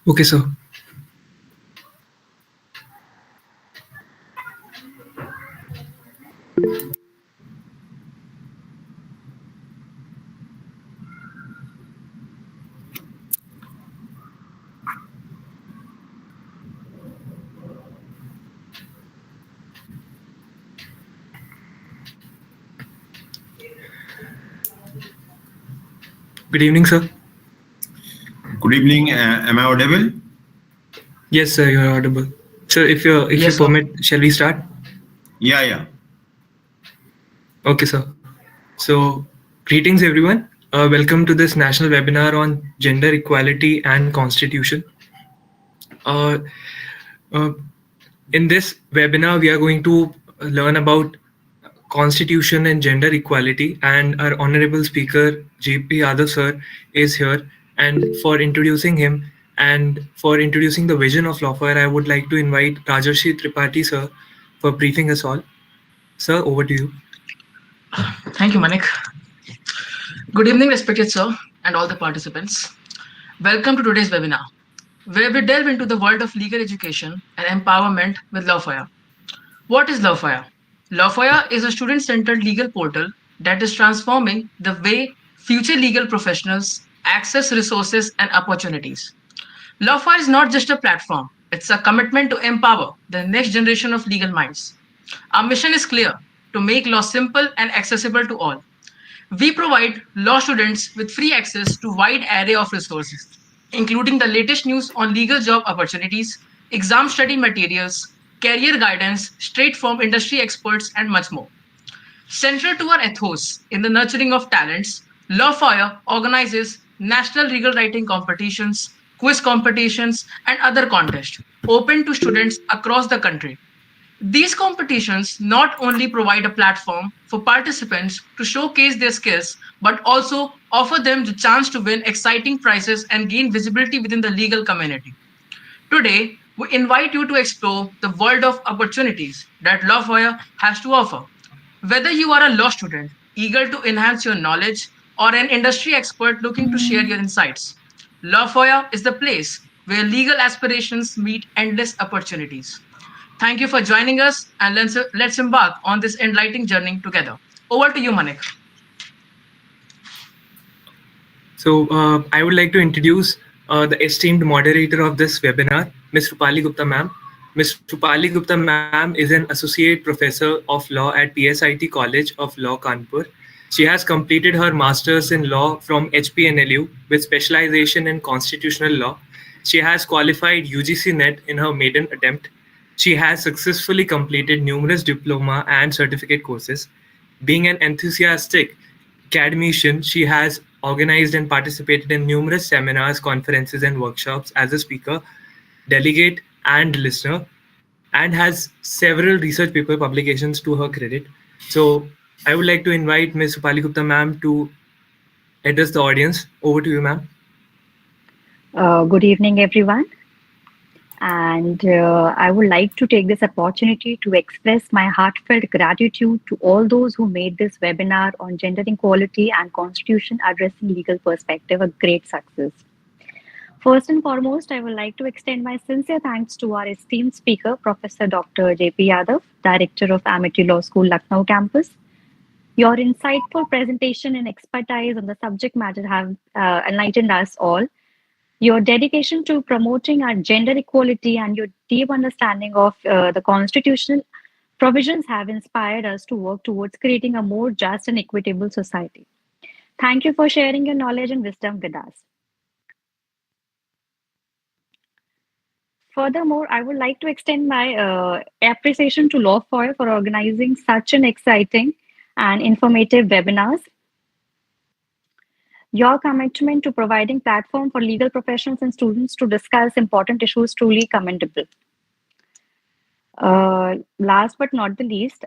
Okay, sir. Good evening, sir. Good evening. Am I audible? Yes, sir, you are audible. Sir, if you Yes, sir. permit, shall we start? Yeah, yeah. Okay, sir. So, greetings, everyone. Welcome to this national webinar on gender equality and constitution. Uh, uh, in this webinar, we are going to learn about constitution and gender equality, and our honorable speaker, JP Yadav sir, is here. And for introducing him and for introducing the vision of LawFoyer, I would like to invite Rajarshi Tripathi sir for briefing us all. Sir, over to you. Thank you, Manik. Good evening, respected sir, and all the participants. Welcome to today's webinar, where we delve into the world of legal education and empowerment with LawFoyer. What is LawFoyer? LawFoyer is a student-centered legal portal that is transforming the way future legal professionals access resources and opportunities. LawFoyer is not just a platform; it's a commitment to empower the next generation of legal minds. Our mission is clear: to make law simple and accessible to all. We provide law students with free access to a wide array of resources, including the latest news on legal job opportunities, exam study materials, career guidance straight from industry experts, and much more. Central to our ethos in the nurturing of talents, LawFire organizes national legal writing competitions, quiz competitions, and other contests open to students across the country. These competitions not only provide a platform for participants to showcase their skills, but also offer them the chance to win exciting prizes and gain visibility within the legal community. Today, we invite you to explore the world of opportunities that LawFire has to offer. Whether you are a law student eager to enhance your knowledge or an industry expert looking to share your insights, LawFire is the place where legal aspirations meet endless opportunities. Thank you for joining us, and let's embark on this enlightening journey together. Over to you, Manik. So, I would like to introduce the esteemed moderator of this webinar, Ms. Rupali Gupta ma'am. Ms. Rupali Gupta ma'am is an associate professor of law at PSIT College of Law, Kanpur. She has completed her master's in law from HPNLU with specialization in constitutional law. She has qualified UGC NET in her maiden attempt. She has successfully completed numerous diploma and certificate courses. Being an enthusiastic academician, she has organized and participated in numerous seminars, conferences, and workshops as a speaker, delegate, and listener, and has several research paper publications to her credit. So, I would like to invite Ms. Upali Gupta ma'am to address the audience. Over to you, ma'am. Good evening, everyone. And I would like to take this opportunity to express my heartfelt gratitude to all those who made this webinar on gender equality and constitution addressing legal perspective a great success. First and foremost, I would like to extend my sincere thanks to our esteemed speaker, Professor Dr. JP Yadav, Director of Amity Law School Lucknow campus. Your insightful presentation and expertise on the subject matter have enlightened us all. Your dedication to promoting our gender equality and your deep understanding of the constitutional provisions have inspired us to work towards creating a more just and equitable society. Thank you for sharing your knowledge and wisdom with us. Furthermore, I would like to extend my appreciation to LawFoyer for organizing such an exciting and informative webinars. Your commitment to providing platform for legal professionals and students to discuss important issues truly commendable. Last but not the least,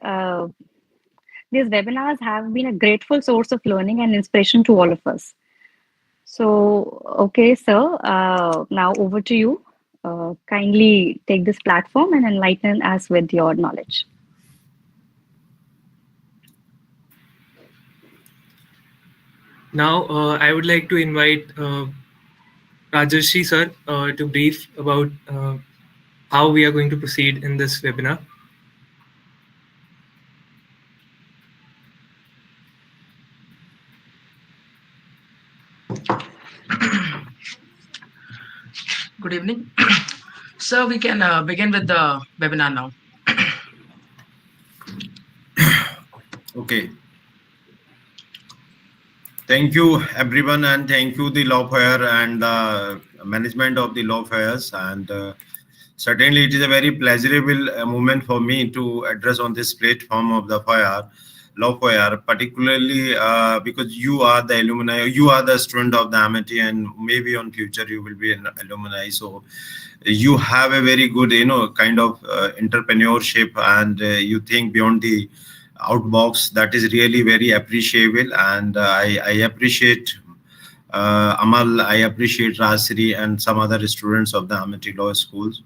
these webinars have been a grateful source of learning and inspiration to all of us. So, okay, sir, now over to you. Kindly take this platform and enlighten us with your knowledge. Now, I would like to invite Rajarshi sir to brief about how we are going to proceed in this webinar. Good evening. So we can begin with the webinar now. Okay. Thank you, everyone, and thank you, the LawFoyer and the management of the LawFoyers. And certainly, it is a very pleasurable moment for me to address on this platform of the LawFoyer, particularly because you are the alumni, you are the student of the Amity, and maybe on future you will be an alumni. So you have a very good, kind of entrepreneurship, and you think beyond the outbox. That is really very appreciable, and I appreciate Amal, I appreciate Rasri and some other students of the Amity Law Schools.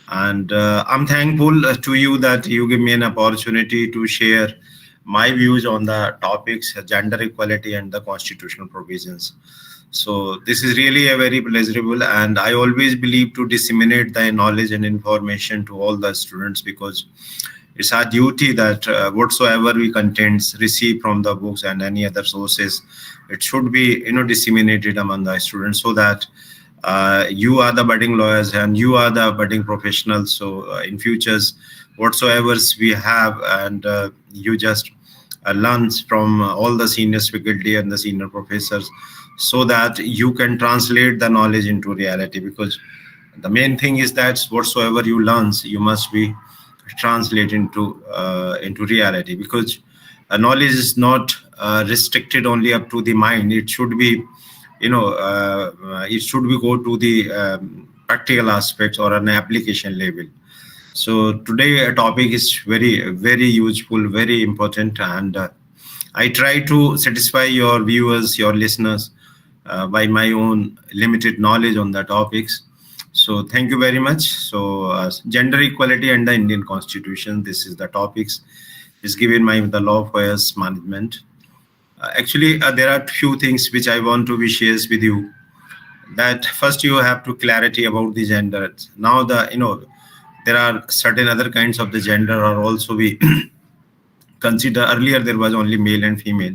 And I'm thankful to you that you give me an opportunity to share my views on the topics gender equality and the constitutional provisions. So this is really a very pleasurable, and I always believe to disseminate the knowledge and information to all the students, because it's our duty that whatsoever we contents receive from the books and any other sources, it should be disseminated among the students, so that you are the budding lawyers and you are the budding professionals. So in futures, whatsoever we have, and you just learn from all the senior faculty and the senior professors, so that you can translate the knowledge into reality. Because the main thing is that whatsoever you learn, you must be translate into reality, because knowledge is not restricted only up to the mind. It should be it should be go to the practical aspects or an application level. So today a topic is very, very useful, very important, and I try to satisfy your viewers, your listeners, by my own limited knowledge on the topics. So thank you very much. So gender equality and the Indian Constitution, this is the topics is given by the LawFoyers management. Actually, there are few things which I want to be shares with you. That first you have to clarity about the gender. Now there are certain other kinds of the gender are also we consider. Earlier there was only male and female,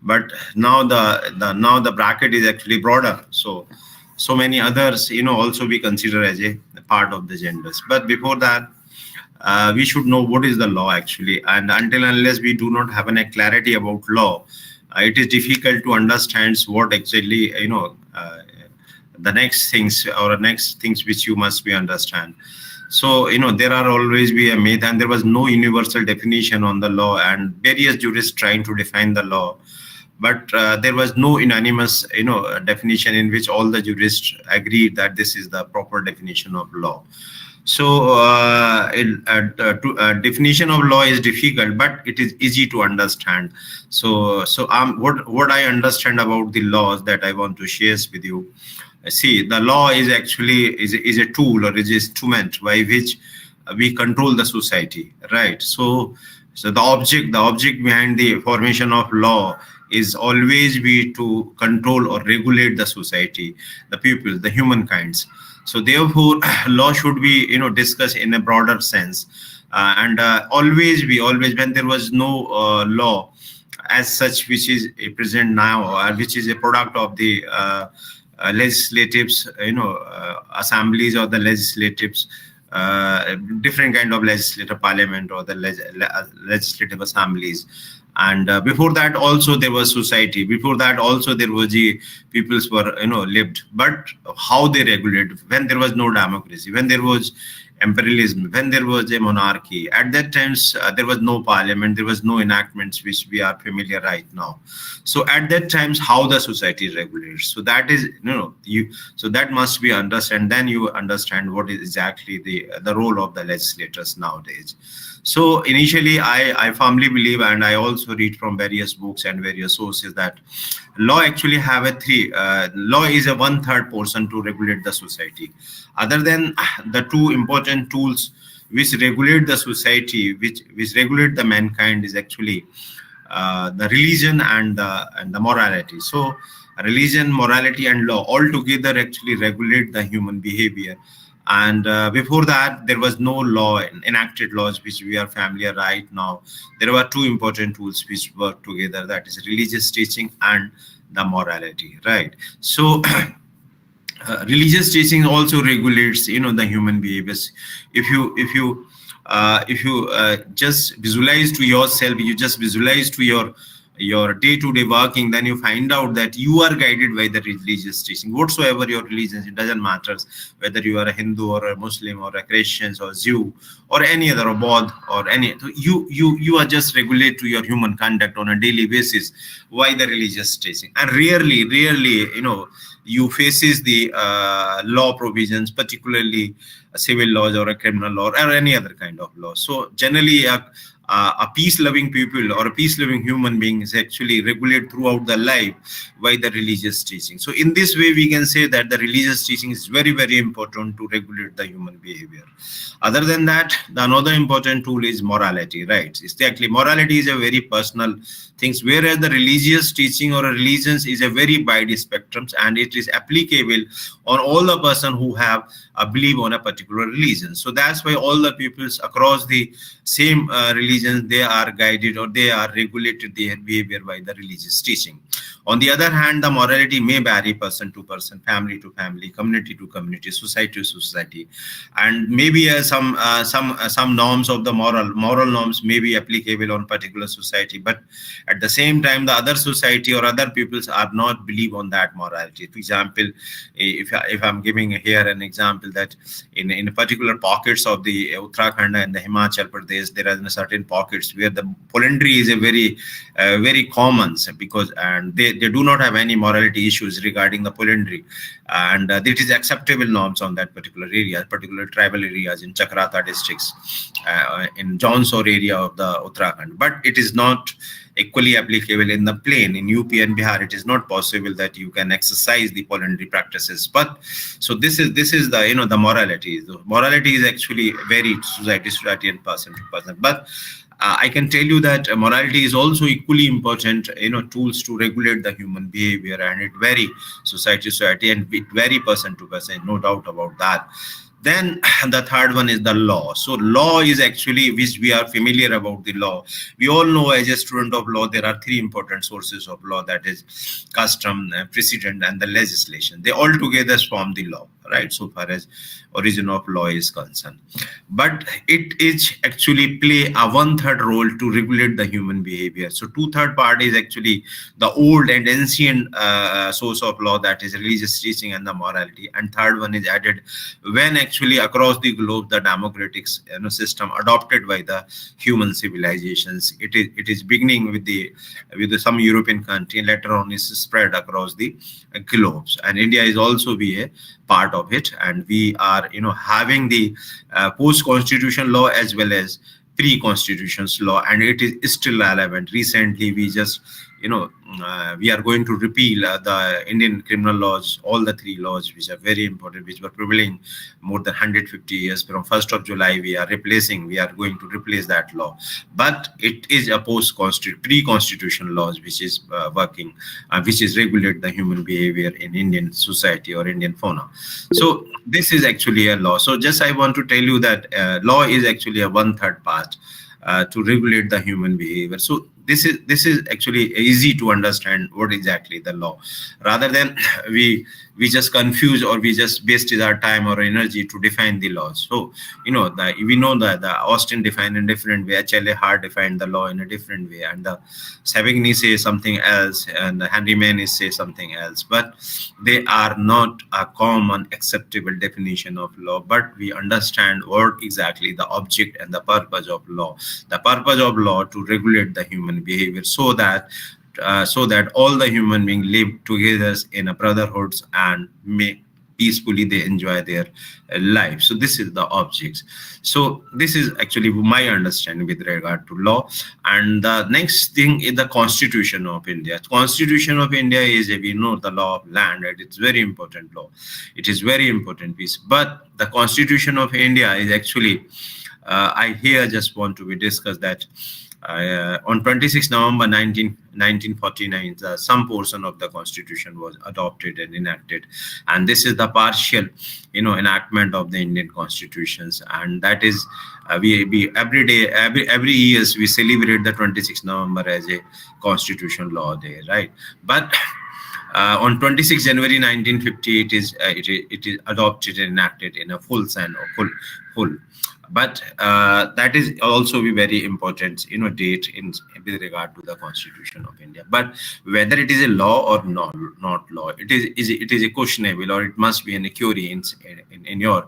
but now the bracket is actually broader. So many others, also we consider as a part of the genders. But before that, we should know what is the law actually. And until unless we do not have a clarity about law, it is difficult to understand what exactly, the next things which you must be understand. So, there are always be a myth, and there was no universal definition on the law, and various jurists trying to define the law. But there was no unanimous, definition in which all the jurists agreed that this is the proper definition of law. So definition of law is difficult, but it is easy to understand. So what I understand about the laws that I want to share with you. See, the law is actually is a tool or is an instrument by which we control the society, right? So the object behind the formation of law is always be to control or regulate the society, the people, the humankinds. So therefore, law should be discussed in a broader sense, and always when there was no law as such, which is present now, which is a product of the legislatives, assemblies or the legislatives, different kind of legislative parliament or the legislative assemblies. And before that also there was society. Before that also there was the peoples were lived. But how they regulate when there was no democracy, when there was imperialism, when there was a monarchy, at that times there was no parliament, there was no enactments which we are familiar right now. So at that times how the society regulates, so that is so that must be understand. Then you understand what is exactly the role of the legislators nowadays. So initially, I firmly believe, and I also read from various books and various sources, that law actually have a three. Law is a 1/3 portion to regulate the society. Other than the two important tools which regulate the society, which regulate the mankind, is actually the religion and the morality. So religion, morality, and law all together actually regulate the human behavior. And before that, there was no law, enacted laws which we are familiar right now. There were two important tools which work together, that is religious teaching and the morality, right? So religious teaching also regulates, the human behaviors. If you just visualize to yourself, you just visualize to your day-to-day working, then you find out that you are guided by the religious teaching, whatsoever your religion. It doesn't matter whether you are a Hindu or a Muslim or a Christian or Jew or any other, or Bodh or any. So you are just regulate to your human conduct on a daily basis by the religious teaching. And rarely, you faces the law provisions, particularly civil laws or a criminal law or any other kind of law. So generally, a peace-loving people or a peace-loving human being is actually regulated throughout the life by the religious teaching. So in this way, we can say that the religious teaching is very, very important to regulate the human behavior. Other than that, the another important tool is morality, right? Exactly. Morality is a very personal things, whereas the religious teaching or religions is a very wide spectrum, and it is applicable on all the person who have a belief on a particular religion. So that's why all the peoples across the same religions, they are guided or they are regulated their behavior by the religious teaching. On the other hand, the morality may vary person to person, family to family, community to community, society to society, and maybe some norms of the moral norms may be applicable on particular society, but at the same time, the other society or other peoples are not believe on that morality. For example, if I'm giving here an example that in particular pockets of the Uttarakhand and the Himachal Pradesh, there are certain pockets where the polyandry is a very common, because and they do not have any morality issues regarding the polyandry, and it is acceptable norms on that particular area, particular tribal areas in Chakrata districts, in Jaunsor area of the Uttarakhand. But it is not equally applicable in the plain in UP and Bihar. It is not possible that you can exercise the polyandry practices. But so this is the the morality. The morality is actually very society and person to person. But I can tell you that morality is also equally important, tools to regulate the human behavior, and it vary society to society and it vary person to person, no doubt about that. Then the third one is the law. So law is actually, which we are familiar about the law. We all know as a student of law, there are three important sources of law, that is custom, precedent, and the legislation. They all together form the law, right? So far as origin of law is concerned. But it is actually play a 1/3 role to regulate the human behavior. So 2/3 part is actually the old and ancient source of law, that is religious teaching and the morality. And third one is added when actually across the globe the democratic system adopted by the human civilizations. It is beginning with some European country, and later on is spread across the globes. And India is also be a part of it, and we are having the post-constitution law as well as pre-constitution law, and it is still relevant. Recently we just we are going to repeal the Indian criminal laws, all the three laws which are very important, which were prevailing more than 150 years. From 1st of July, we are going to replace that law. But it is a pre-constitution laws which is working, which is regulate the human behavior in Indian society or Indian fauna. So this is actually a law. So just I want to tell you that law is actually a 1/3 part to regulate the human behavior. So this is actually easy to understand what exactly the law, rather than we just confuse or we just wasted our time or energy to define the laws. So we know that the Austin defined in a different way, HLA Hart defined the law in a different way, and the Savigny says something else, and the Henry Mann says something else. But they are not a common acceptable definition of law. But we understand what exactly the object and the purpose of law. The purpose of law to regulate the human behavior, so that all the human beings live together in a brotherhood and may peacefully they enjoy their life. So this is the objects. So this is actually my understanding with regard to law. And the next thing is the Constitution of India. Constitution of India is, we know, the law of land, and it's very important law. It is very important piece. But the Constitution of India is actually I here just want to be discussed that on 26 November 1949, some portion of the Constitution was adopted and enacted, and this is the partial, enactment of the Indian Constitutions, and that is we every day, every years we celebrate the 26 November as a Constitution Law Day, right? But on 26 January 1950, it is adopted and enacted in a full sense, or full. But that is also a very important, date with regard to the Constitution of India. But whether it is a law or not law, it is a questionable, or it must be an query in your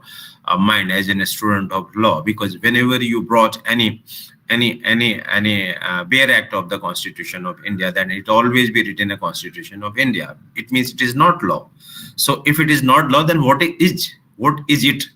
mind as a student of law, because whenever you brought any bare act of the Constitution of India, then it always be written a Constitution of India. It means it is not law. So if it is not law, then what is it?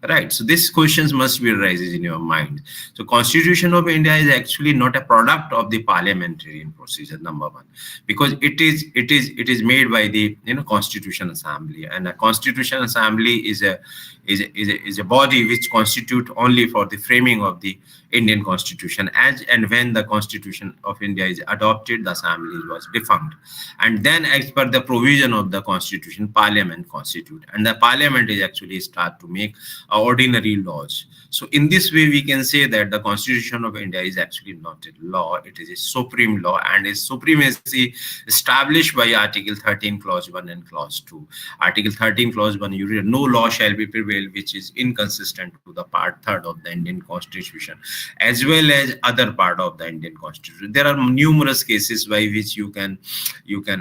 Right. So these questions must be arises in your mind. So Constitution of India is actually not a product of the parliamentary procedure, number one, because it is made by the Constitution Assembly, and a Constitution Assembly is a body which constitute only for the framing of the Indian Constitution. As and when the Constitution of India is adopted, the Assembly was defunct, and then as per the provision of the Constitution, Parliament constitute, and the Parliament is actually start to make ordinary laws. So in this way, we can say that the Constitution of India is actually not a law; it is a supreme law, and is supremacy established by Article 13, Clause 1 and Clause 2. Article 13, Clause 1, you read, no law shall be prevail which is inconsistent to the Part 3rd of the Indian Constitution, as well as other part of the Indian Constitution. There are numerous cases by which you can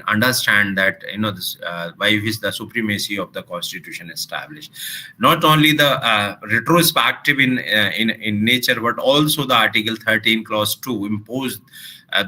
understand that this by which the supremacy of the Constitution established. Not only the retrospective in nature, but also the Article 13, Clause 2 imposed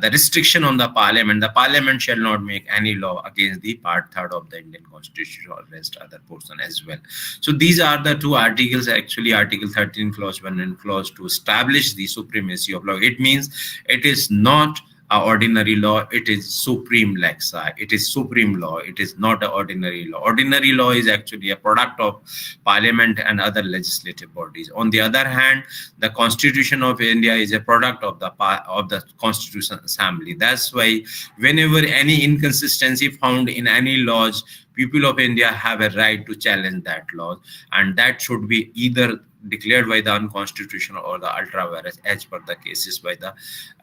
the restriction on the Parliament. The Parliament shall not make any law against the Part 3rd of the Indian Constitution or rest other portion as well. So these are the two articles, actually Article 13, Clause 1 and Clause 2 establish the supremacy of law. It means it is not ordinary law, it is supreme lexa, it is supreme law, it is not an ordinary law. Ordinary law is actually a product of Parliament and other legislative bodies. On the other hand, the Constitution of India is a product of the Constitution Assembly. That's why whenever any inconsistency found in any laws, people of India have a right to challenge that law, and that should be either declared by the unconstitutional or the ultra vires as per the cases by the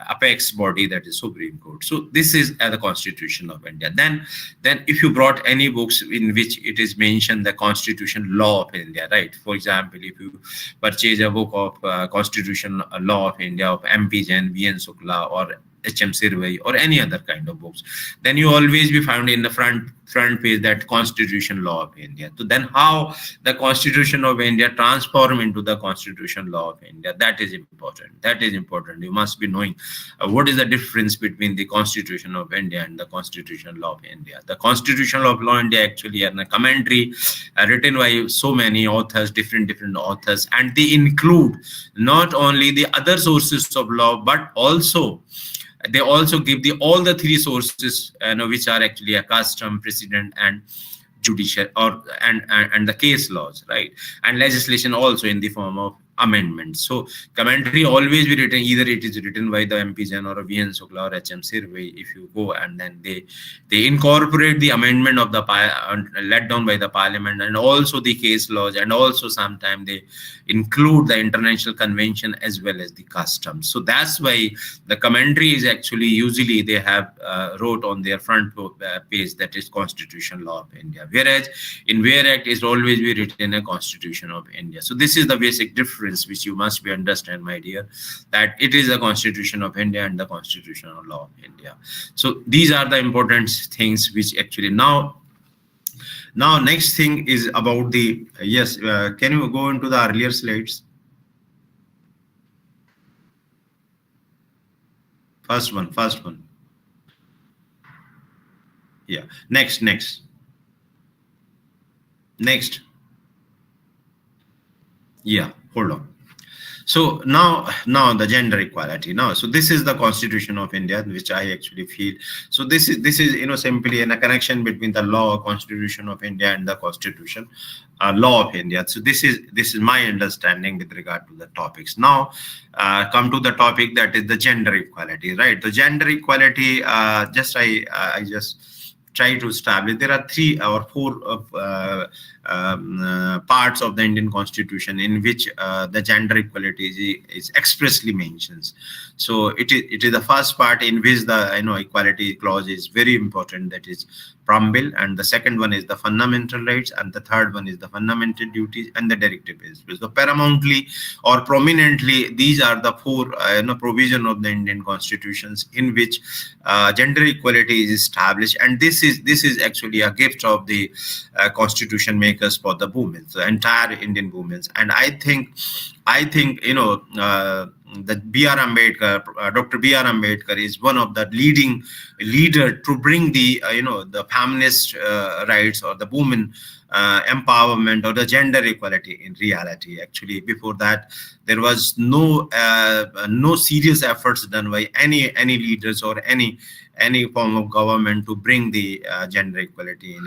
apex body, that is Supreme Court. So this is the Constitution of India. Then if you brought any books in which it is mentioned the Constitution Law of India, right? For example, if you purchase a book of Constitution Law of India of MP Jain, VN Shukla, or HM Sirvai, or any other kind of books, then you always be found in the front page that Constitution Law of India. So then how the Constitution of India transform into the Constitution Law of India, that is important. That is important. You must be knowing what is the difference between the Constitution of India and the Constitution Law of India. The Constitution Law of India actually are a commentary written by so many authors, different authors, and they include not only the other sources of law, but also they also give all the three sources, which are actually a custom, precedent, and judicial and the case laws, right? And legislation also in the form of amendments. So commentary always be written, either it is written by the MP Jain or VN Shukla or HM Sirvai, if you go, and then they incorporate the amendment of the let down by the Parliament, and also the case laws, and also sometimes they include the international convention as well as the customs. So that's why the commentary is actually usually they have wrote on their front page that is Constitution Law of India, whereas in Where Act is always be written a Constitution of India. So this is the basic difference which you must be understand, my dear, that it is the Constitution of India and the Constitutional Law of India. So these are the important things which actually now next thing is about the yes. Can you go into the earlier slides? First one. Yeah. Next. Yeah. Hold on. So now the gender equality. Now, so this is the Constitution of India, which I actually feel. So this is simply in a connection between the law, Constitution of India, and the Constitution, law of India. So this is my understanding with regard to the topics. Now, come to the topic, that is the gender equality, right? The gender equality. I just try to establish. There are 3 or 4 parts of the Indian Constitution in which the gender equality is expressly mentioned. So it is the first part in which the equality clause is very important. That is preamble, and the second one is the fundamental rights, and the third one is the fundamental duties and the directive principles. So paramountly or prominently, these are the 4 provision of the Indian constitutions in which gender equality is established, and this is actually a gift of the constitution makers for the women, the entire Indian women. And I think that Dr. B.R. Ambedkar is one of the leading leader to bring the the feminist rights, or the women empowerment, or the gender equality in reality. Actually, before that, there was no serious efforts done by any leaders or any form of government to bring the gender equality in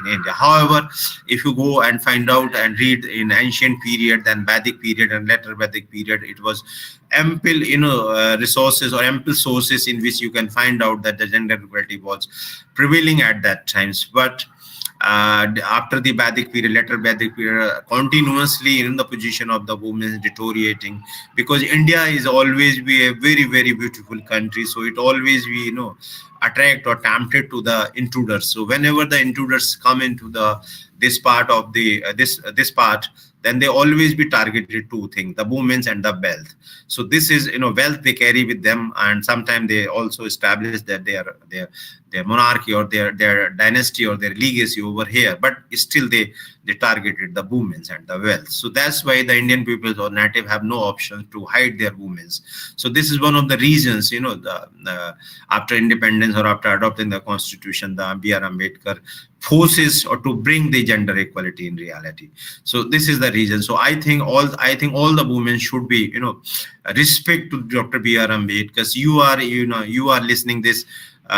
India. However, if you go and find out and read in ancient period, then Vedic period and later Vedic period, it was ample resources or ample sources in which you can find out that the gender equality was prevailing at that times. But after the Vedic period, later Vedic period, continuously in the position of the women is deteriorating, because India is always be a very, very beautiful country. So it always be attract or tempted to the intruders. So whenever the intruders come into this part of the this part, then they always be targeted 2 things: the women's and the wealth. So this is wealth they carry with them, and sometimes they also establish that their monarchy or their dynasty or their legacy over here, but still they targeted the women's and the wealth. So that's why the Indian peoples or native have no option to hide their women's. So this is one of the reasons after independence or after adopting the constitution, the B.R. Ambedkar forces or to bring the gender equality in reality. So this is the reason. So I think all the women should be respect to Dr. B.R. Ambedkar. You are listening this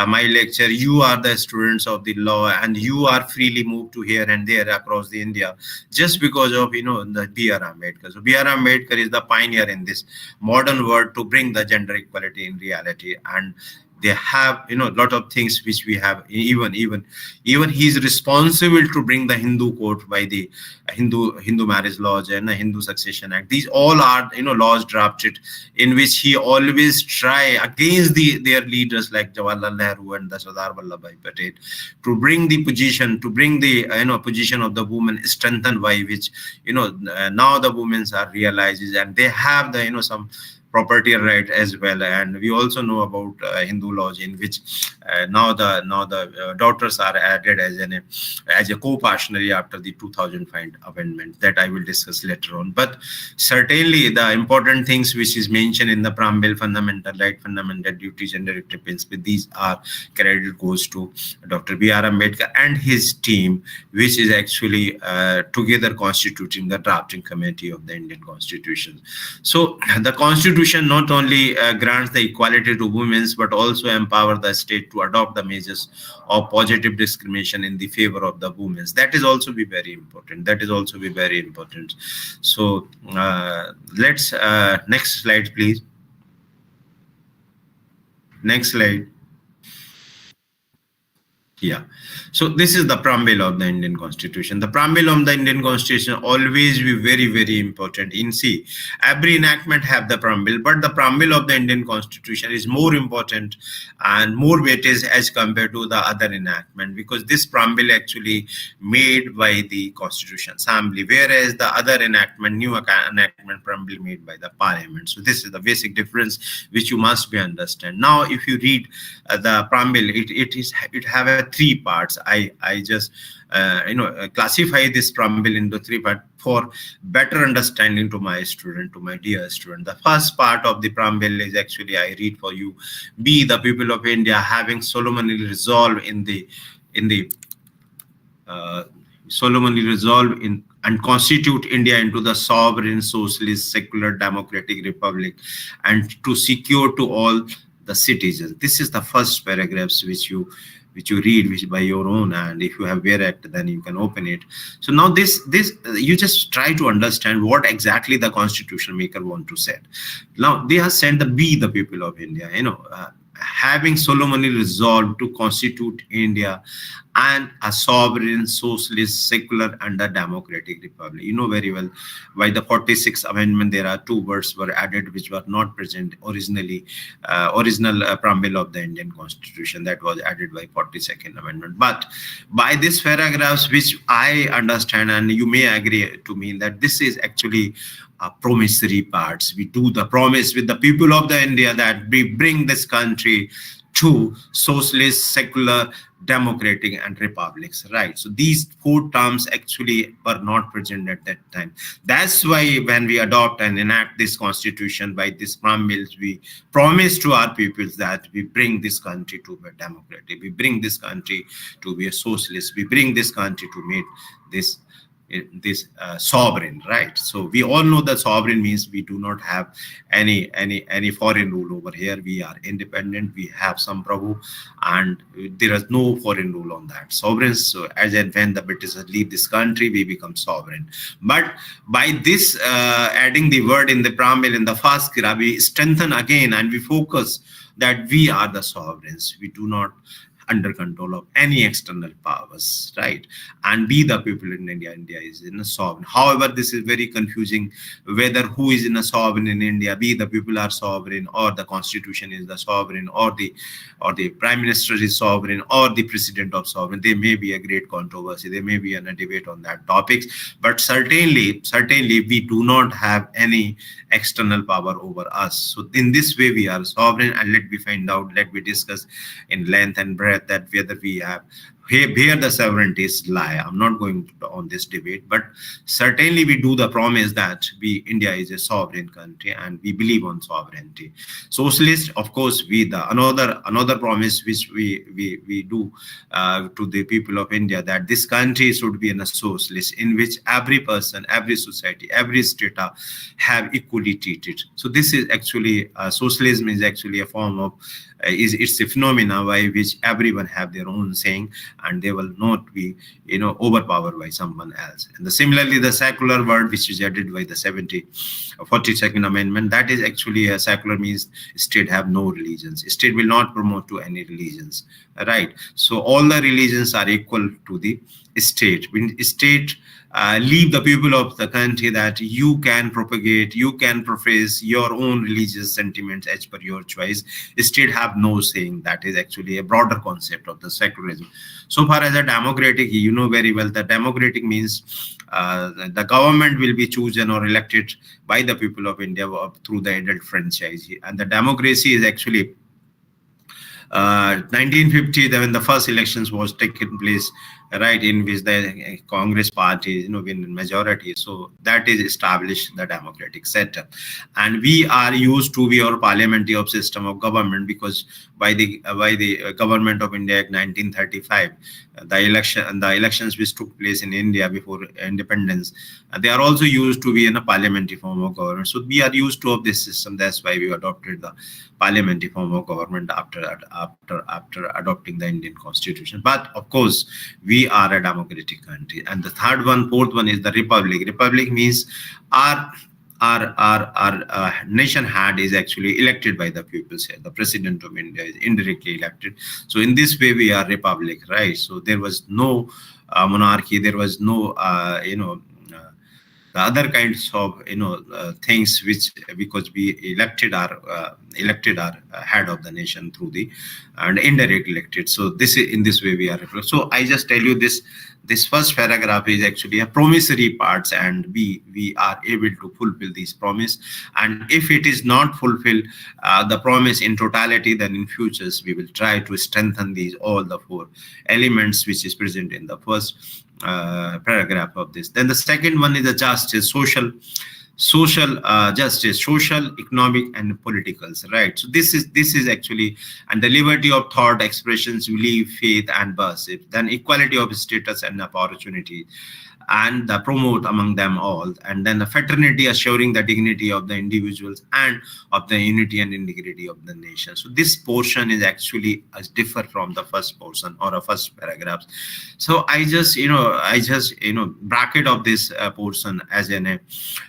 my lecture. You are the students of the law, and you are freely moved to here and there across the India just because of the B.R. Ambedkar. So B.R. Ambedkar is the pioneer in this modern world to bring the gender equality in reality, and they have lot of things which we have. Even he is responsible to bring the Hindu code by the Hindu marriage laws and the Hindu succession act. These all are laws drafted in which he always try against their leaders like Jawaharlal Nehru and the Sardar Vallabhbhai Patel to bring the position position of the woman strengthened, by which now the women are realizes, and they have the some property right as well. And we also know about Hindu laws in which now the daughters are added as a co-partnership after the 2005 amendment that I will discuss later on. But certainly the important things which is mentioned in the preamble, fundamental right, fundamental duties, and directive principles, these are credit goes to Dr. B.R. Ambedkar and his team, which is actually together constituting the drafting committee of the Indian Constitution. So the Constitution not only grants the equality to women, but also empower the state to adopt the measures of positive discrimination in the favor of the women. That is also be very important. So let's next slide, please. Next slide. Yeah. So this is the preamble of the Indian Constitution. The preamble of the Indian Constitution always be very, very important. In see, every enactment have the preamble, but the preamble of the Indian Constitution is more important and more weightage as compared to the other enactment, because this preamble actually made by the Constitution Assembly, whereas the other enactment, new enactment preamble made by the Parliament. So this is the basic difference which you must be understand. Now, if you read the preamble, it have 3 parts. I just classify this preamble into 3 parts for better understanding to my dear student. The first part of the preamble is actually, I read for you: "Be the people of India, having solemnly resolved in the solemnly resolve in and constitute India into the sovereign, socialist, secular, democratic republic, and to secure to all the citizens. This is the first paragraphs which you read which by your own, and if you have Whereact, then you can open it. So now this you just try to understand what exactly the constitution maker want to say. Now they have said the "We the people of India," having solemnly resolved to constitute India and a sovereign, socialist, secular, and a democratic republic. You know very well, by the 46th Amendment, there are two words were added which were not present originally, original preamble of the Indian Constitution, that was added by 42nd Amendment. But by this paragraphs, which I understand, and you may agree to me, that this is actually promissory parts. We do the promise with the people of the India that we bring this country to socialist, secular, democratic, and republics, right? So these four terms actually were not present at that time. That's why when we adopt and enact this constitution by this preambles, we promise to our peoples that we bring this country to be democratic, we bring this country to be a socialist, we bring this country to meet this sovereign, right? So we all know that sovereign means we do not have any foreign rule over here. We are independent, we have some Prabhu, and there is no foreign rule on that. Sovereigns, so as and when the British leave this country, we become sovereign. But by this adding the word in the preamble in the first kira, we strengthen again and we focus that we are the sovereigns. We do not under control of any external powers, right? And be the people in India. India is in a sovereign. However, this is very confusing whether who is in a sovereign in India. Be the people are sovereign, or the constitution is the sovereign, or the prime minister is sovereign, or the president of sovereign. There may be a great controversy. There may be a debate on that topics. But certainly we do not have any external power over us. So in this way we are sovereign. And let me find out. Let me discuss in length and breadth that whether we have where the sovereignties lie. I'm not going on this debate, but certainly we do the promise that India is a sovereign country and we believe on sovereignty. Socialist, of course, another promise which we do to the people of India, that this country should be in a socialist in which every person, every society, every strata have equally treated. So this is actually socialism is actually a form of it's a phenomena by which everyone have their own saying and they will not be overpowered by someone else. And similarly the secular word which is added by the 42nd Amendment, that is actually a secular means state have no religions. State will not promote to any religions, right? So all the religions are equal to the state. When state leave the people of the country that you can propagate, you can profess your own religious sentiments as per your choice. State have no saying. That is actually a broader concept of the secularism. So far as a democratic, you know very well that democratic means the government will be chosen or elected by the people of India through the adult franchise. And the democracy is actually 1950, when the first elections was taken place, right, in which the Congress party win majority. So that is established the democratic setup, and we are used to be our parliamentary system of government, because by the Government of India Act 1935, the elections which took place in India before independence, they are also used to be in a parliamentary form of government. So we are used to of this system. That's why we adopted the parliamentary form of government after adopting the Indian Constitution. But of course, we are a democratic country. And the fourth one is the republic. Republic means our nation head is actually elected by the people. The president of India is indirectly elected. So in this way, we are republic, right? So there was no monarchy. There was no the other kinds of things which, because we elected our head of the nation through the and indirect elected. So this is in this way we are. So I just tell you this first paragraph is actually a promissory parts, and we are able to fulfill this promise. And if it is not fulfilled the promise in totality, then in futures we will try to strengthen all the four elements which is present in the first paragraph of this. Then the second one is the justice, social social justice, social, economic, and politicals, right? So this is actually, and the liberty of thought, expressions, belief, faith, and worship. Then equality of status and opportunity, and the promote among them all. And then the fraternity, assuring the dignity of the individuals and of the unity and integrity of the nation. So this portion is actually differ from the first portion or a first paragraph. So I just bracket of this portion as a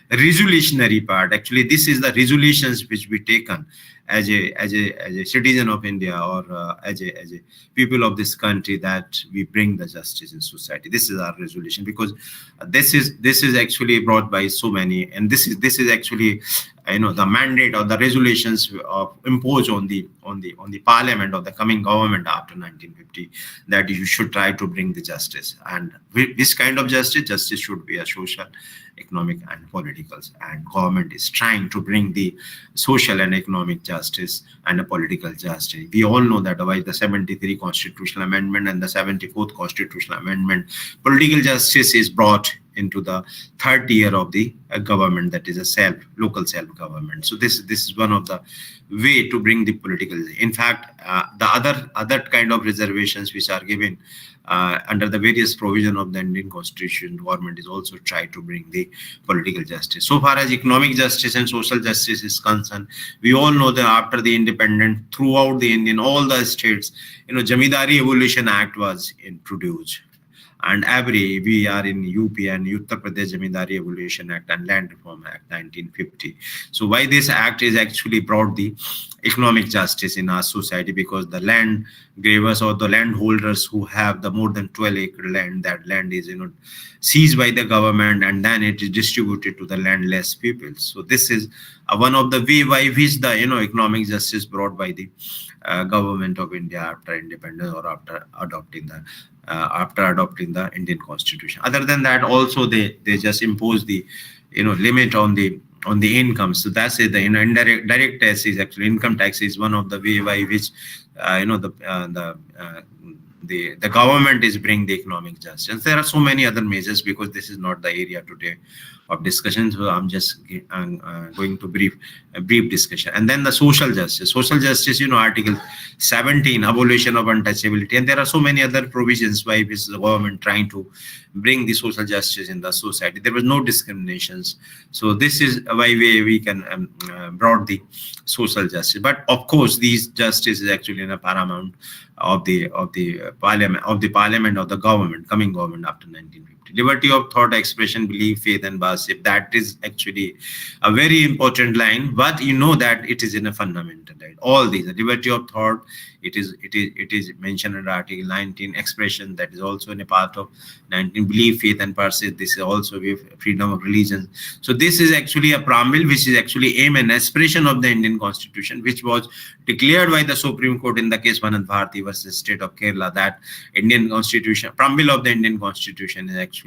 resolutionary part. Actually, this is the resolutions which we taken as a citizen of India, or as a people of this country, that we bring the justice in society. This is our resolution, because this is actually brought by so many, and this is actually the mandate or the resolutions of imposed on the parliament of the coming government after 1950, that you should try to bring the justice. And this kind of justice should be a social, economic, and political, and government is trying to bring the social and economic justice and a political justice. We all know that by the 73 constitutional amendment and the 74th constitutional amendment, political justice is brought into the third tier of the government, that is a local self-government. So this is one of the way to bring the political. In fact, the other kind of reservations which are given under the various provision of the Indian Constitution, government is also try to bring the political justice. So far as economic justice and social justice is concerned, we all know that after the independence, throughout the Indian, all the states, Jamidari Abolition Act was introduced. And we are in UP and Uttar Pradesh Jamindari Abolition Act and Land Reform Act 1950. So why this act is actually brought the economic justice in our society? Because the land gravers or the landholders who have the more than 12-acre land, that land is seized by the government, and then it is distributed to the landless people. So this is one of the way by which the economic justice brought by the government of India after independence, or after adopting the Indian Constitution. Other than that, also they just impose the limit on the income. So that's it. The direct tax is actually, income tax is one of the way by which the government is bring the economic justice. There are so many other measures, because this is not the area today of discussion. So I'm just going to brief discussion. And then the social justice, Article 17, abolition of untouchability. And there are so many other provisions by which the government trying to bring the social justice in the society. There was no discriminations. So this is why we can brought the social justice. But of course, these justice is actually in a paramount of the parliament of the government, coming government after 1950. Liberty of thought, expression, belief, faith, and worship. That is actually a very important line, but that it is in a fundamental right. All these, the liberty of thought, it is mentioned in Article 19. Expression, that is also in a part of 19. Belief, faith, and worship. This is also with freedom of religion. So this is actually a preamble, which is actually aim and aspiration of the Indian Constitution, which was declared by the Supreme Court in the case Vanad Bharati versus State of Kerala, that Indian Constitution, preamble of the Indian Constitution is actually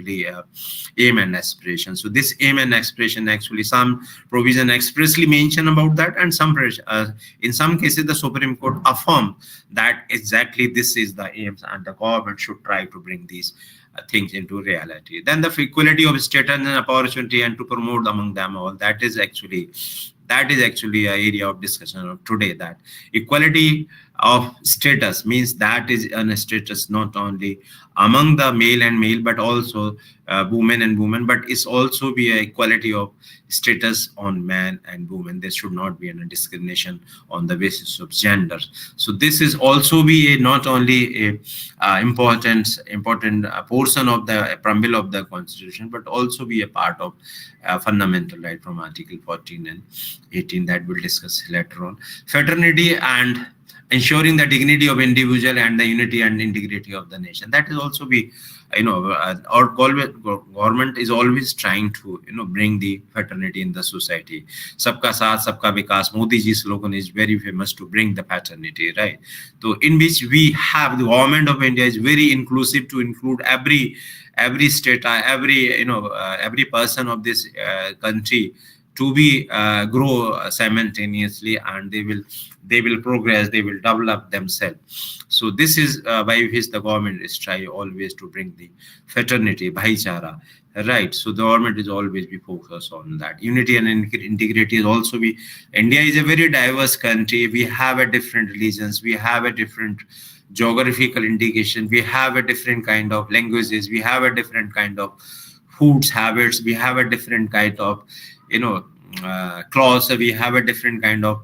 aim and aspiration. So this aim and aspiration, actually some provision expressly mention about that, and in some cases the Supreme Court affirmed that exactly this is the aims, and the government should try to bring these things into reality. Then the equality of status and opportunity, and to promote among them all. That is actually an area of discussion of today, that equality of status means that is a status not only among the male and male, but also women and women, but it's also be a equality of status on man and woman. There should not be any discrimination on the basis of gender. So this is also be not only a important portion of the preamble of the Constitution, but also be a part of fundamental right from Article 14 and 18 that we'll discuss later on. Fraternity and ensuring the dignity of individual and the unity and integrity of the nation. That is also be, our government is always trying to, bring the fraternity in the society. Sabka Saath, Sabka Vikas. Modi ji's slogan is very famous to bring the fraternity, right? So in which we have the government of India is very inclusive to include every state, every person of this country to be grow simultaneously, and they will progress, they will develop themselves. So this is by which the government is trying always to bring the fraternity, bhaichara, right? So the government is always be focused on that. Unity and integrity is also be. India is a very diverse country. We have a different religions, we have a different geographical indication, we have a different kind of languages, we have a different kind of foods habits, we have a different kind of clothes, we have a different kind of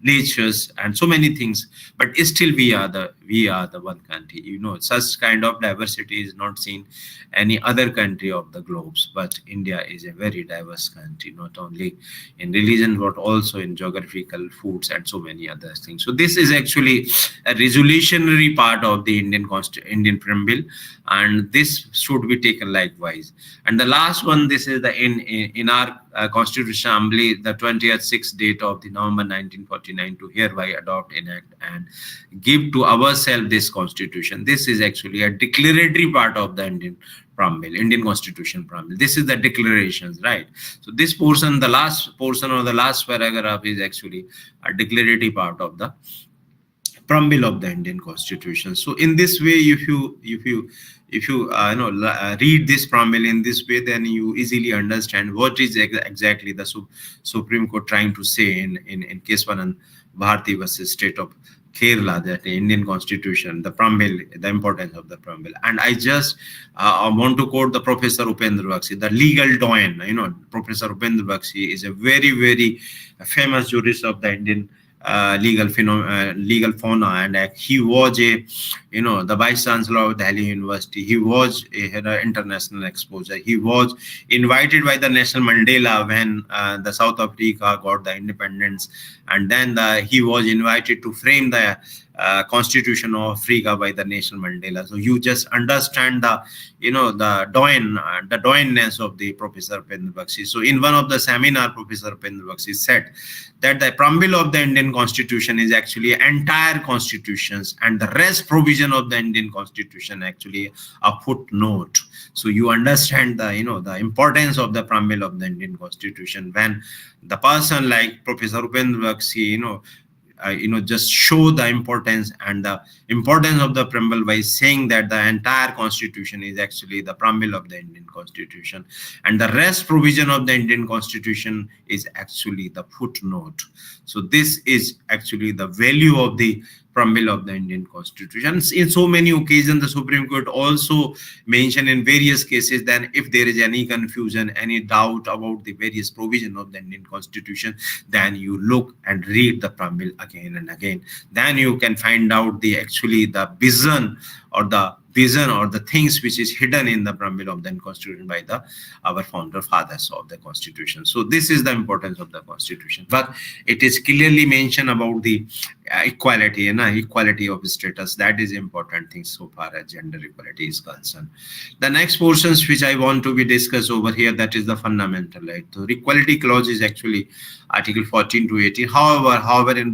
natures and so many things, but still we are the one country. Such kind of diversity is not seen any other country of the globes, but India is a very diverse country, not only in religion but also in geographical, foods and so many other things. So this is actually a resolutionary part of the Indian preamble, and this should be taken likewise. And the last one, this is the in our Constitutional Assembly, the 26th date of the November 1949, to hereby adopt, enact and give to ourselves this constitution. This is actually a declaratory part of the Indian preamble, Indian Constitution preamble. This is the declarations, right? So this portion, the last portion or the last paragraph, is actually a declaratory part of the preamble of the Indian Constitution. So in this way, if you read this preamble in this way, then you easily understand what is exactly the Supreme Court trying to say in case Keswanan Bharti versus State of Kerala, that the Indian Constitution, the preamble, the importance of the preamble. And I just want to quote the Professor Upendra Bakshi, the legal doyen. Professor Upendra Bakshi is a very, very famous jurist of the Indian legal fauna, and he was the vice chancellor of Delhi University. He was had an international exposure. He was invited by the Nelson Mandela when the South Africa got the independence, and then he was invited to frame the Constitution of Africa by the Nelson Mandela. So you just understand the doyenness of the Professor Upendra Bakshi. So in one of the seminar, Professor Upendra Bakshi said that the preamble of the Indian Constitution is actually entire constitutions, and the rest provision of the Indian Constitution actually a footnote. So you understand the the importance of the preamble of the Indian Constitution when the person like Professor Upendra Bakshi just show the importance and the importance of the preamble by saying that the entire constitution is actually the preamble of the Indian Constitution, and the rest provision of the Indian Constitution is actually the footnote. So this is actually the value of the preamble of the Indian Constitution. In so many occasions, the Supreme Court also mentioned in various cases that if there is any confusion, any doubt about the various provision of the Indian Constitution, then you look and read the preamble again and again. Then you can find out the vision or the things which is hidden in the preamble of the Constitution by our founder fathers of the Constitution. So this is the importance of the Constitution. But it is clearly mentioned about the equality and equality of status. That is important thing so far as gender equality is concerned. The next portions which I want to be discussed over here, that is the fundamental right. So equality clause is actually Article 14 to 18. However, in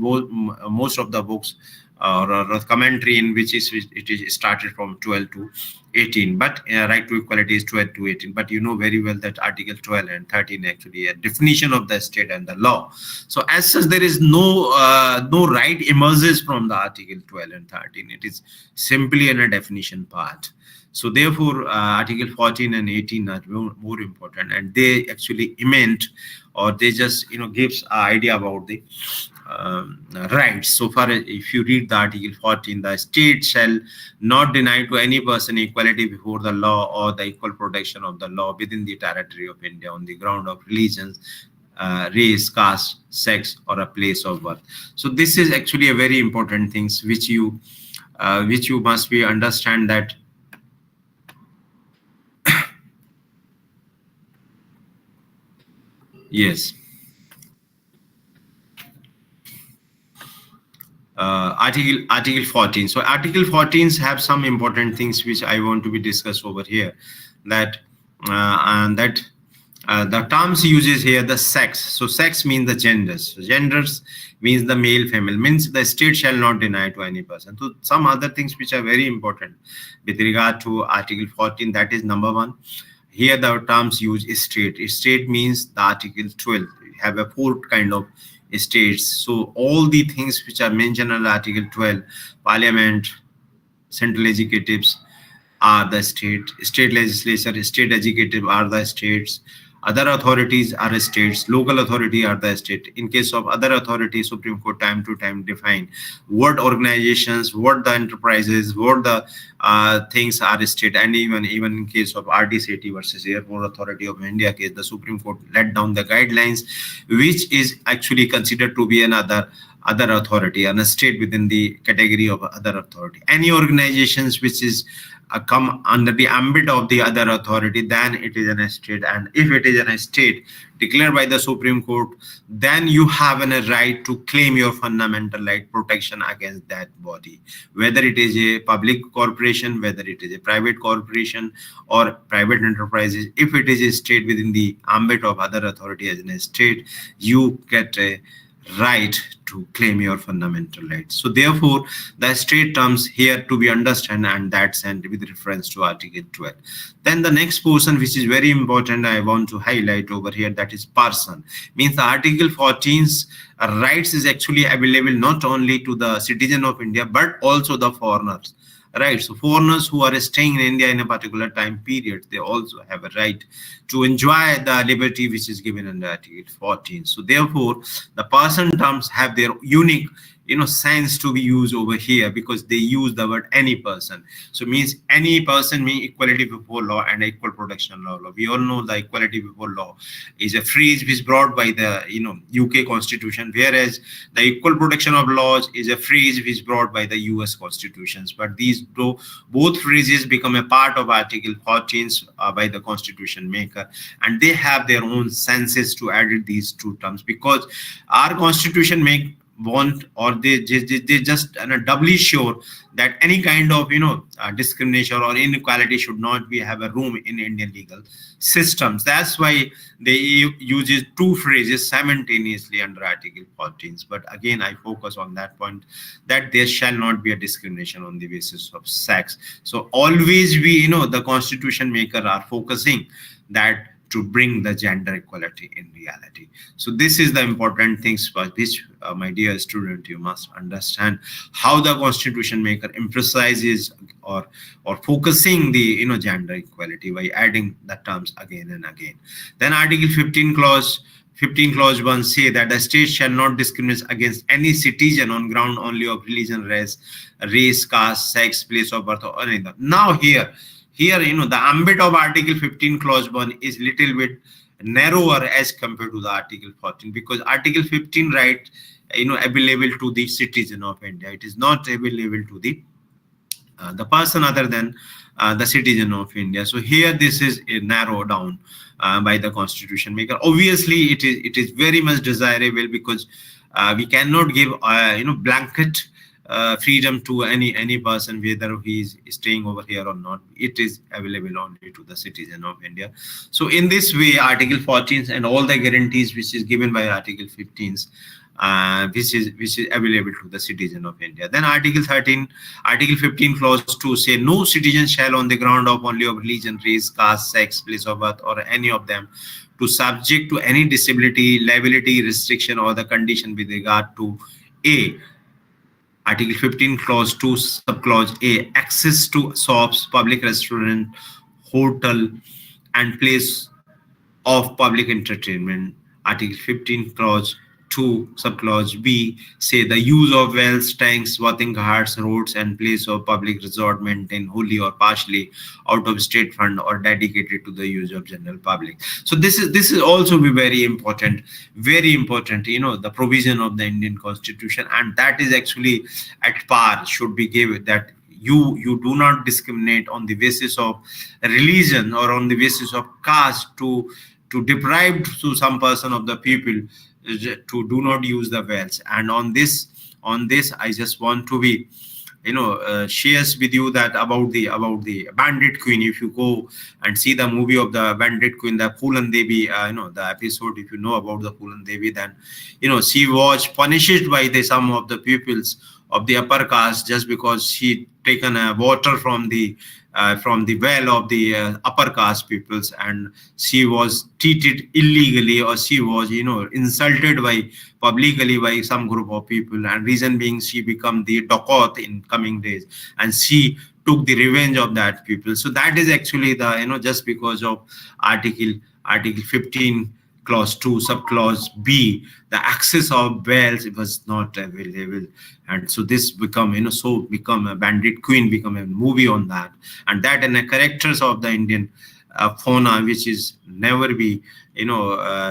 most of the books or commentary in which it is started from 12 to 18, but right to equality is 12 to 18. But you know very well that Article 12 and 13 actually a definition of the state and the law. So as such, there is no right emerges from the Article 12 and 13. It is simply in a definition part. So therefore, Article 14 and 18 are more important, and they actually imment, or they just gives an idea about the rights. So far, if you read the Article 14, the state shall not deny to any person equality before the law or the equal protection of the law within the territory of India on the ground of religion, race, caste, sex, or a place of birth. So this is actually a very important things which you must be understand that yes. Article 14. So Article 14s have some important things which I want to be discussed over here. That the terms uses here the sex. So sex means the genders. So genders means the male, female, means the state shall not deny to any person. So some other things which are very important with regard to Article 14. That is number one. here the terms use state. State means the Article 12. You have a four kind of states. So all the things which are mentioned in Article 12, Parliament, central executives are the state legislature, state executive are the states, other authorities are states, local authority are the state. In case of other authorities, Supreme Court time to time define what organizations, what the enterprises, what the things are state. And even in case of RDCT versus Airport Authority of India case, the Supreme Court let down the guidelines, which is actually considered to be another authority and a state within the category of other authority. Any organizations which is come under the ambit of the other authority, then it is an state. And if it is an state declared by the Supreme Court, then you have a right to claim your fundamental right protection against that body, whether it is a public corporation, whether it is a private corporation or private enterprises. If it is a state within the ambit of other authority as a state, you get a right to claim your fundamental rights. So therefore, the state terms here to be understood, and that's and with reference to Article 12. Then the next portion, which is very important, I want to highlight over here, that is person. Means the Article 14's rights is actually available not only to the citizen of India, but also the foreigners. Right, so foreigners who are staying in India in a particular time period, they also have a right to enjoy the liberty which is given under Article 14. So therefore, the person terms have their unique sense to be used over here, because they use the word any person. So means any person means equality before law and equal protection law. We all know the equality before law is a phrase which is brought by the UK Constitution, whereas the equal protection of laws is a phrase which is brought by the US Constitutions. But these both phrases become a part of Article 14 by the Constitution maker, and they have their own senses to add these two terms, because our Constitution they just doubly sure that any kind of discrimination or inequality should not be have a room in Indian legal systems. That's why they uses two phrases simultaneously under Article 14. But again, I focus on that point, that there shall not be a discrimination on the basis of sex. So always the Constitution maker are focusing that to bring the gender equality in reality. So this is the important things for which, my dear student, you must understand how the Constitution maker emphasizes or focusing the gender equality by adding the terms again and again. Then Article 15 clause 1 say that the state shall not discriminate against any citizen on ground only of religion, race, caste, sex, place of birth, or anything. Now here the ambit of Article 15 clause 1 is little bit narrower as compared to the Article 14, because Article 15 right available to the citizen of India. It is not available to the person other than the citizen of India. So here this is narrowed down by the Constitution maker. Obviously it is very much desirable, because we cannot give blanket freedom to any person, whether he is staying over here or not. It is available only to the citizen of India. So in this way, Article 14 and all the guarantees which is given by Article 15, which is available to the citizen of India. Then Article 15 clause 2 say no citizen shall on the ground of only of religion, race, caste, sex, place of birth, or any of them, to subject to any disability, liability, restriction, or the condition with regard to A. Article 15 clause 2 subclause A, access to shops, public restaurant, hotel, and place of public entertainment. Article 15 clause 2 subclause B say the use of wells, tanks, bathing ghats, roads, and place of public resort maintained wholly or partially out of state fund or dedicated to the use of general public. So this is also be very important, the provision of the Indian Constitution, and that is actually at par should be given, that you do not discriminate on the basis of religion or on the basis of caste to deprive to some person of the people to do not use the wells. And on this I just want to be shares with you that about the Bandit Queen. If you go and see the movie of the Bandit Queen, the Phulan Devi, the episode, if you know about the Phulan Devi, then she was punished by some of the pupils of the upper caste just because she taken water from the well of the upper caste peoples, and she was treated illegally, or she was insulted by publicly by some group of people, and reason being she become the dacoit in coming days, and she took the revenge of that people. So that is actually the just because of article 15 clause 2 subclause b, the access of wells was not available. And so this become become a bandit queen, become a movie on that. And that and the characters of the Indian fauna, which is never be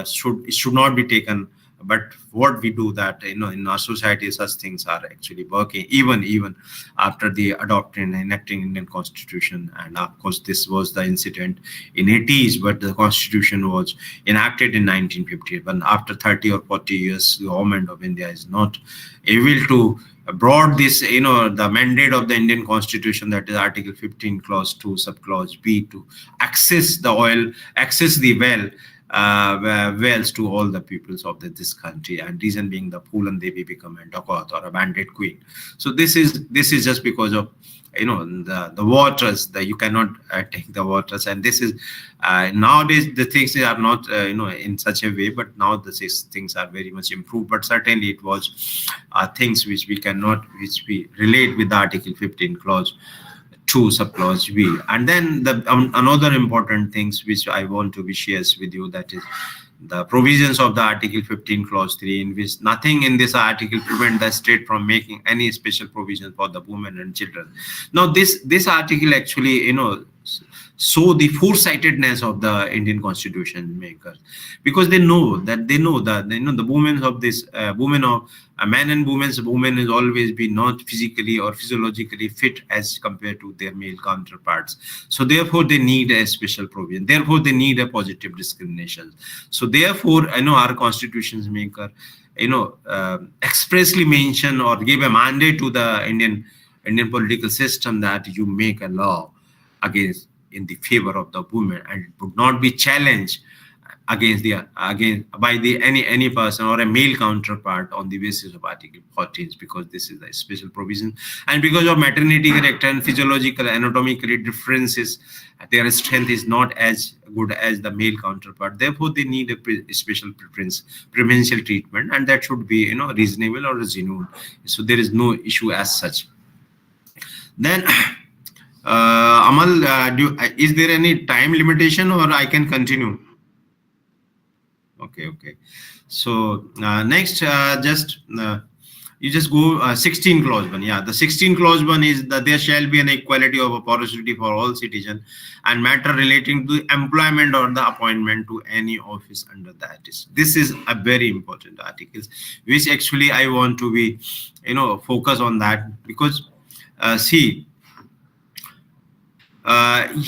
should not be taken. But what we do that in our society, such things are actually working even after the adopting and enacting Indian Constitution. And of course this was the incident in 80s, but the Constitution was enacted in 1950. But after 30 or 40 years, the government of India is not able to brought this the mandate of the Indian Constitution, that is article 15 clause 2 subclause b, to access the oil, access the wells to all the peoples of this country. And reason being the Poolan Devi become a dacoit or a bandit queen. So this is just because of the waters, that you cannot take the waters. And this is nowadays the things are not in such a way, but now the things are very much improved. But certainly it was things which we relate with the article 15 clause 2 subclause b. And then the another important things which I want to be shares with you, that is the provisions of the article 15 clause 3, in which nothing in this article prevent the state from making any special provision for the women and children. Now this article actually show the foresightedness of the Indian Constitution makers, because they know that the women of this women of a man and women is always be not physically or physiologically fit as compared to their male counterparts. So therefore they need a special provision, therefore they need a positive discrimination. So therefore our constitutions maker expressly mention or give a mandate to the Indian political system that you make a law against in the favor of the women, and it would not be challenged against any person or a male counterpart on the basis of article 14, because this is a special provision. And because of maternity character and physiological anatomically differences, their strength is not as good as the male counterpart, therefore they need a special preferential treatment, and that should be reasonable or genuine. So there is no issue as such. Then Amal, is there any time limitation, or I can continue? Okay. So next, you just go 16 clause 1. Yeah, the 16 clause 1 is that there shall be an equality of opportunity for all citizens and matter relating to employment or the appointment to any office under that. This is a very important article, which actually I want to be focus on that, because see,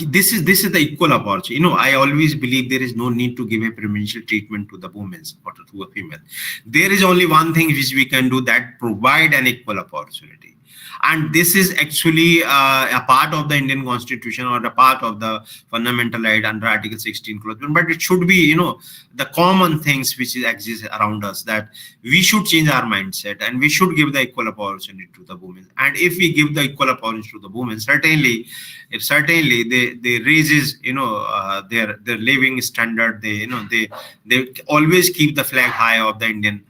this is the equal opportunity. I always believe there is no need to give a preferential treatment to the women or to a female. There is only one thing which we can do, that provide an equal opportunity. And this is actually a part of the Indian Constitution, or a part of the fundamental right under Article 16 clause 1. But it should be, the common things which exist around us, that we should change our mindset and we should give the equal opportunity to the women. And if we give the equal opportunity to the women, certainly they raises their living standard. They always keep the flag high of the Indian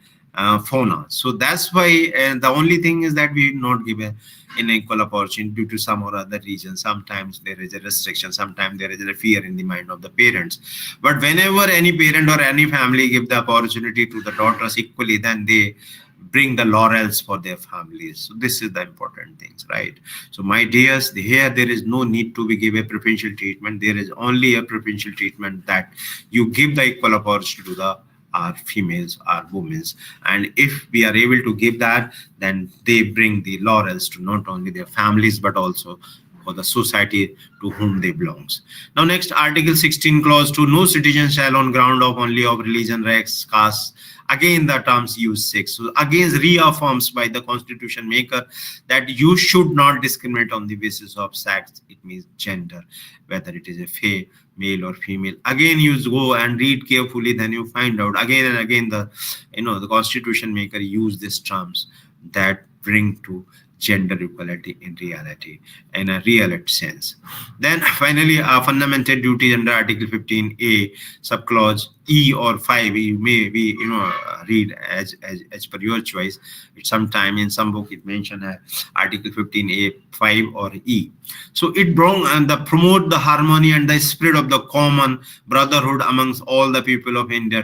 fauna. So that's why the only thing is that we not give an equal opportunity due to some or other reason. Sometimes there is a restriction, sometimes there is a fear in the mind of the parents. But whenever any parent or any family give the opportunity to the daughters equally, then they bring the laurels for their families. So this is the important things, right? So my dears, here there is no need to be give a preferential treatment. There is only a preferential treatment that you give the equal opportunity to our females, our women. And if we are able to give that, then they bring the laurels to not only their families, but also for the society to whom they belongs. Now next, Article 16 clause 2, no citizen shall on ground of only of religion, race, caste. Again the terms use 6. So again reaffirms by the constitution maker that you should not discriminate on the basis of sex. It means gender, whether it is a male or female. Again you go and read carefully, then you find out again and again the constitution maker use these terms, that bring to gender equality in reality, in a real sense. Then finally, our fundamental duties under Article 15A, subclause E or 5, you may be read as per your choice. It's sometime in some book it mentioned Article 15A 5 or E. So it brought and promote the harmony and the spirit of the common brotherhood amongst all the people of India,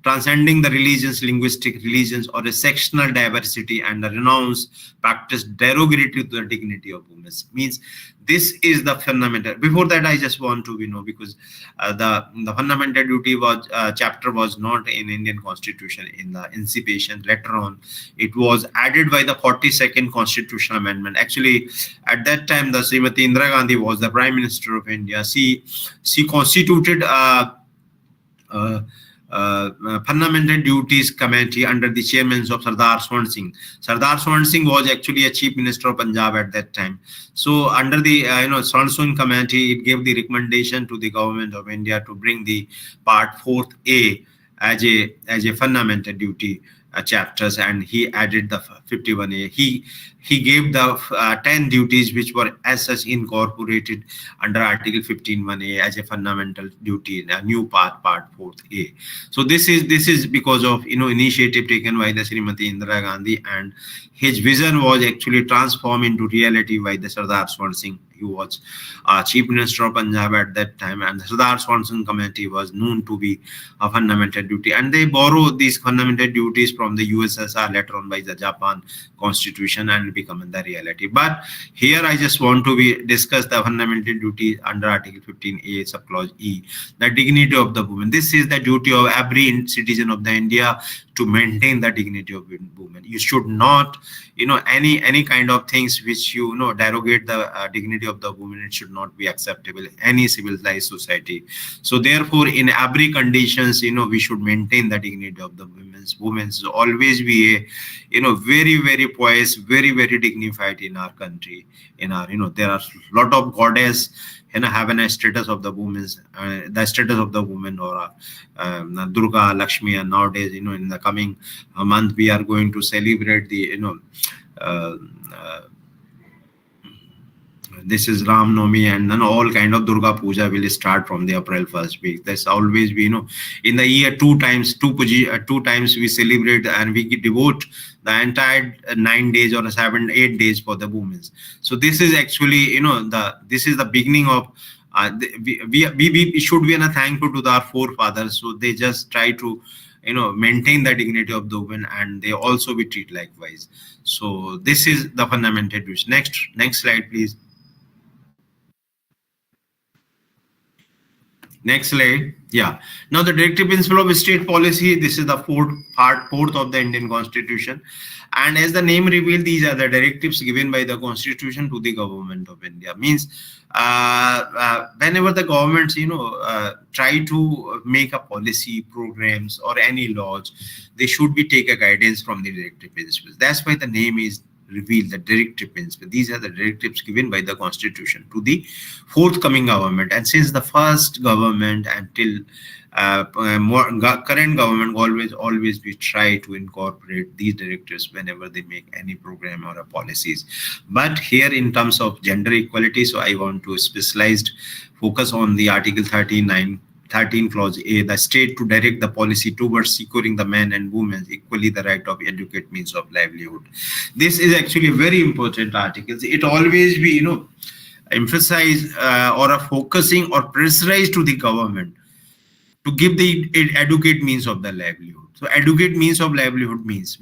transcending the religions, linguistic religions, or a sectional diversity, and the renounce practice derogatory to the dignity of women. Means this is the fundamental. Before that, I just want to because the fundamental duty was chapter was not in Indian Constitution in the Emancipation. Later on, it was added by the 42nd Constitutional Amendment. Actually, at that time, the Srimati Indira Gandhi was the Prime Minister of India. She constituted Fundamental Duties Committee under the chairman of Sardar Swan Singh. Sardar Swan Singh was actually a chief minister of Punjab at that time. So under the Swan Singh Committee, it gave the recommendation to the government of India to bring the Part 4A as a fundamental duty chapters, and he added the 51A. He gave the 10 duties which were as such incorporated under Article 15(1)A as a fundamental duty in a new part 4A. So this is because of initiative taken by the Srimati Indira Gandhi, and his vision was actually transformed into reality by the Sardar Swan Singh. He was Chief Minister of Punjab at that time, and the Sardar Swan Singh Committee was known to be a fundamental duty, and they borrowed these fundamental duties from the USSR later on by the Japan Constitution and become the reality. But here I just want to discuss the fundamental duty under Article 15A subclause E, the dignity of the woman. This is the duty of every citizen of the India to maintain the dignity of women. You should not any kind of things which derogate the dignity of the woman. It should not be acceptable in any civilized society. So therefore, in every conditions, we should maintain the dignity of the women should always be a very, very poised, very, very dignified in our country. In our there are a lot of goddess having a status of the women's the status of the woman, or Durga, Lakshmi, and nowadays in the coming month we are going to celebrate the this is Ram Navami, and then all kind of Durga Puja will start from the April 1st week. That's always in the year two times we celebrate and we devote the entire 9 days or 7-8 days for the women. So this is actually this is the beginning of we should be thankful to our forefathers. So they just try to maintain the dignity of the woman, and they also be treated likewise. So this is the fundamental duty. Next slide, please. Next slide. Yeah. Now the directive principle of state policy. This is the fourth of the Indian Constitution, and as the name revealed, these are the directives given by the Constitution to the government of India. Means whenever the governments try to make a policy, programs, or any laws, they should be take a guidance from the directive principles. That's why the name is reveal the directive principle. These are the directives given by the Constitution to the forthcoming government. And since the first government until current government, always we try to incorporate these directives whenever they make any program or policies. But here in terms of gender equality, so I want to focus on the Article 13 clause A, the state to direct the policy towards securing the men and women equally the right of adequate means of livelihood. This is actually a very important article. It always be emphasize or a focusing or pressurize to the government to give the adequate means of the livelihood. So adequate means of livelihood means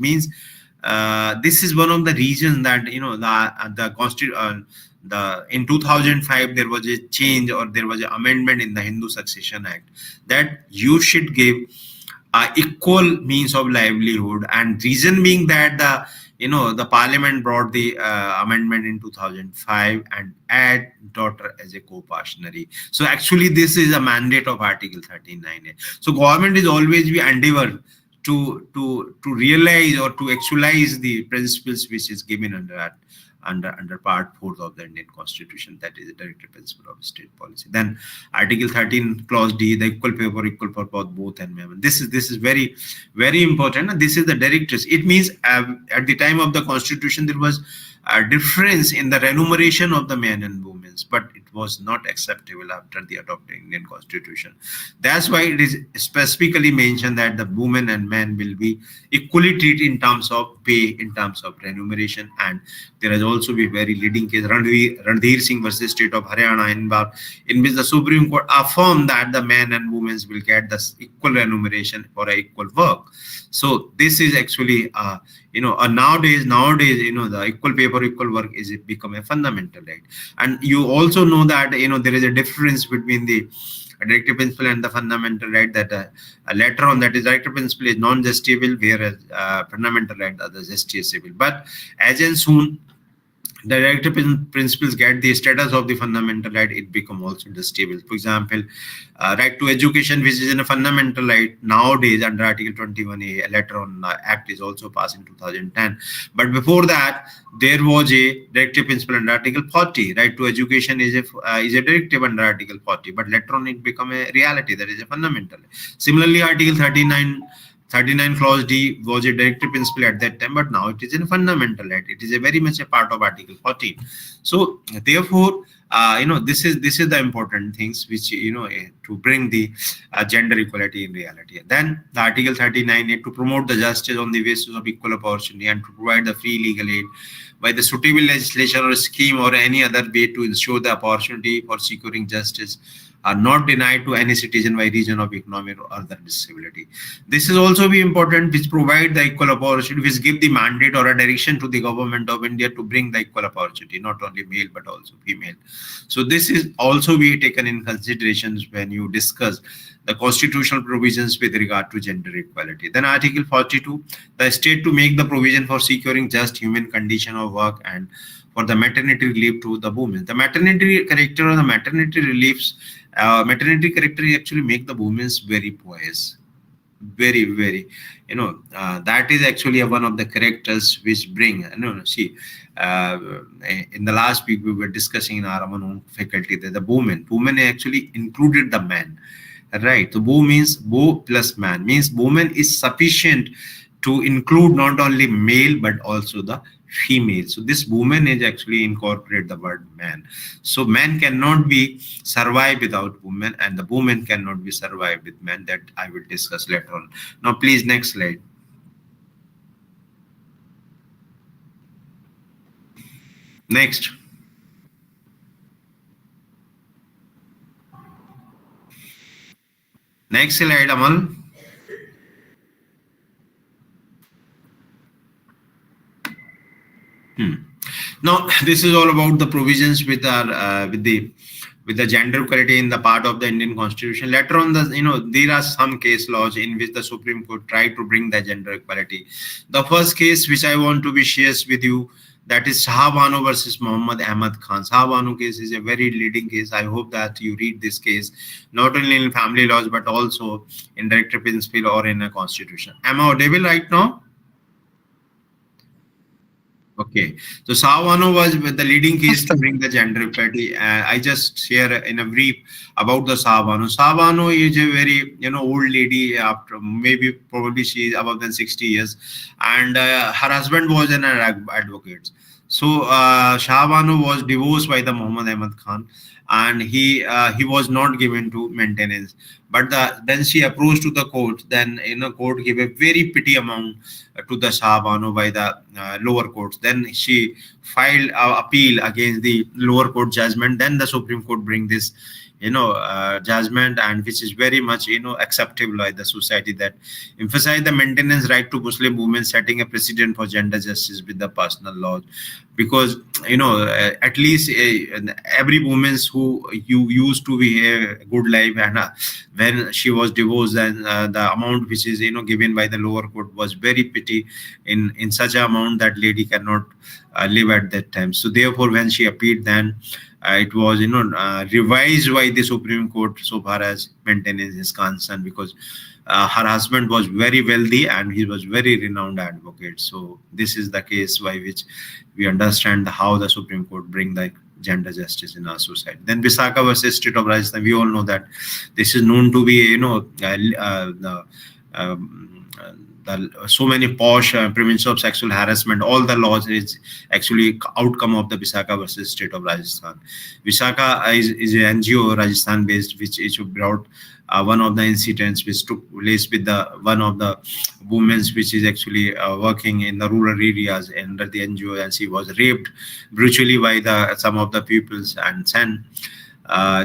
this is one of the reasons that the Constitution. In 2005 there was a change, or there was an amendment in the Hindu Succession Act, that you should give equal means of livelihood, and reason being that the parliament brought the amendment in 2005 and add daughter as a co-partitionary. So actually this is a mandate of Article 39A. So government is always be endeavor to realize or to actualize the principles which is given under that under Part 4 of the Indian Constitution, that is the directive principle of state policy. Then Article 13, Clause D, the equal pay for equal for both and women. This is very, very important. And this is the directives. It means at the time of the Constitution, there was a difference in the remuneration of the men and women, but it was not acceptable after the adopted Indian Constitution. That's why it is specifically mentioned that the women and men will be equally treated in terms of pay, in terms of remuneration. And there has also been a very leading case, Randhir Singh versus State of Haryana, in which the Supreme Court affirmed that the men and women will get the equal remuneration for equal work. So this is actually, nowadays, the equal pay for equal work is become a fundamental right. And you also know that, there is a difference between the directive principle and the fundamental right, that later on, that is directive principle is non-justiciable, whereas fundamental right is justiciable. But as and soon the directive principles get the status of the fundamental right, it become also justiciable. For example, right to education, which is a fundamental right nowadays under Article 21A, later on Act is also passed in 2010. But before that, there was a directive principle under Article 40. Right to education is a directive under Article 40, but later on it become a reality, that is a fundamental. Similarly, Article 39 Clause D was a directive principle at that time, but now it is a fundamental right. It is a very much a part of Article 14. So therefore, this is the important things which to bring the gender equality in reality. Then the Article 39 to promote the justice on the basis of equal opportunity and to provide the free legal aid by the suitable legislation or scheme or any other way to ensure the opportunity for securing justice are not denied to any citizen by reason of economic or other disability. This is also be important, which provide the equal opportunity, which give the mandate or a direction to the government of India to bring the equal opportunity, not only male but also female. So this is also be taken in considerations when you discuss the constitutional provisions with regard to gender equality. Then Article 42, the state to make the provision for securing just human condition of work and for the maternity relief to the women. The maternity character or the maternity reliefs, maternity character actually make the women very poised, very, that is actually one of the characters which bring, in the last week we were discussing in our own faculty that the women actually included the man, right? So wo means wo plus man, means woman is sufficient to include not only male but also the female. So this woman is actually incorporate the word man. So man cannot be survive without woman, and the woman cannot be survived with man. That I will discuss later on. Now please, next slide. Next. Next slide, Amal. Now, this is all about the provisions with the gender equality in the part of the Indian Constitution. Later on, there are some case laws in which the Supreme Court tried to bring the gender equality. The first case which I want to be shared with you, that is Shah Banu versus Muhammad Ahmad Khan. Shah Banu case is a very leading case. I hope that you read this case, not only in family laws, but also in directive principle or in a constitution. Am I audible right now? Okay, so Shah Banu was the leading case to bring the gender equality. I just share in a brief about the Shah Banu. Shah Banu is a very old lady, after probably she is above than 60 years, and her husband was an advocate. So Shah Banu was divorced by the Muhammad Ahmad Khan, and he was not given to maintenance. But then she approached to the court. Then court gave a very petty amount to the Shah Banu by the lower courts. Then she filed an appeal against the lower court judgment. Then the Supreme Court bring this judgment, and which is very much acceptable by the society, that emphasize the maintenance right to Muslim women, setting a precedent for gender justice with the personal laws. Because at least every woman who used to be a good life, and when she was divorced, then the amount which is given by the lower court was very petty, in such an amount that lady cannot live at that time. So therefore, when she appealed, then it was revised by the Supreme Court so far as maintenance is concerned, because her husband was very wealthy and he was very renowned advocate. So this is the case by which we understand how the Supreme Court bring the gender justice in our society. Then Visakha versus State of Rajasthan, we all know that this is known to be so many posh prevention of sexual harassment. All the laws is actually outcome of the Visakha versus State of Rajasthan. Visakha is an NGO Rajasthan based, which is brought one of the incidents which took place with the one of the women which is actually working in the rural areas under the NGO, and she was raped brutally by some of the pupils, and then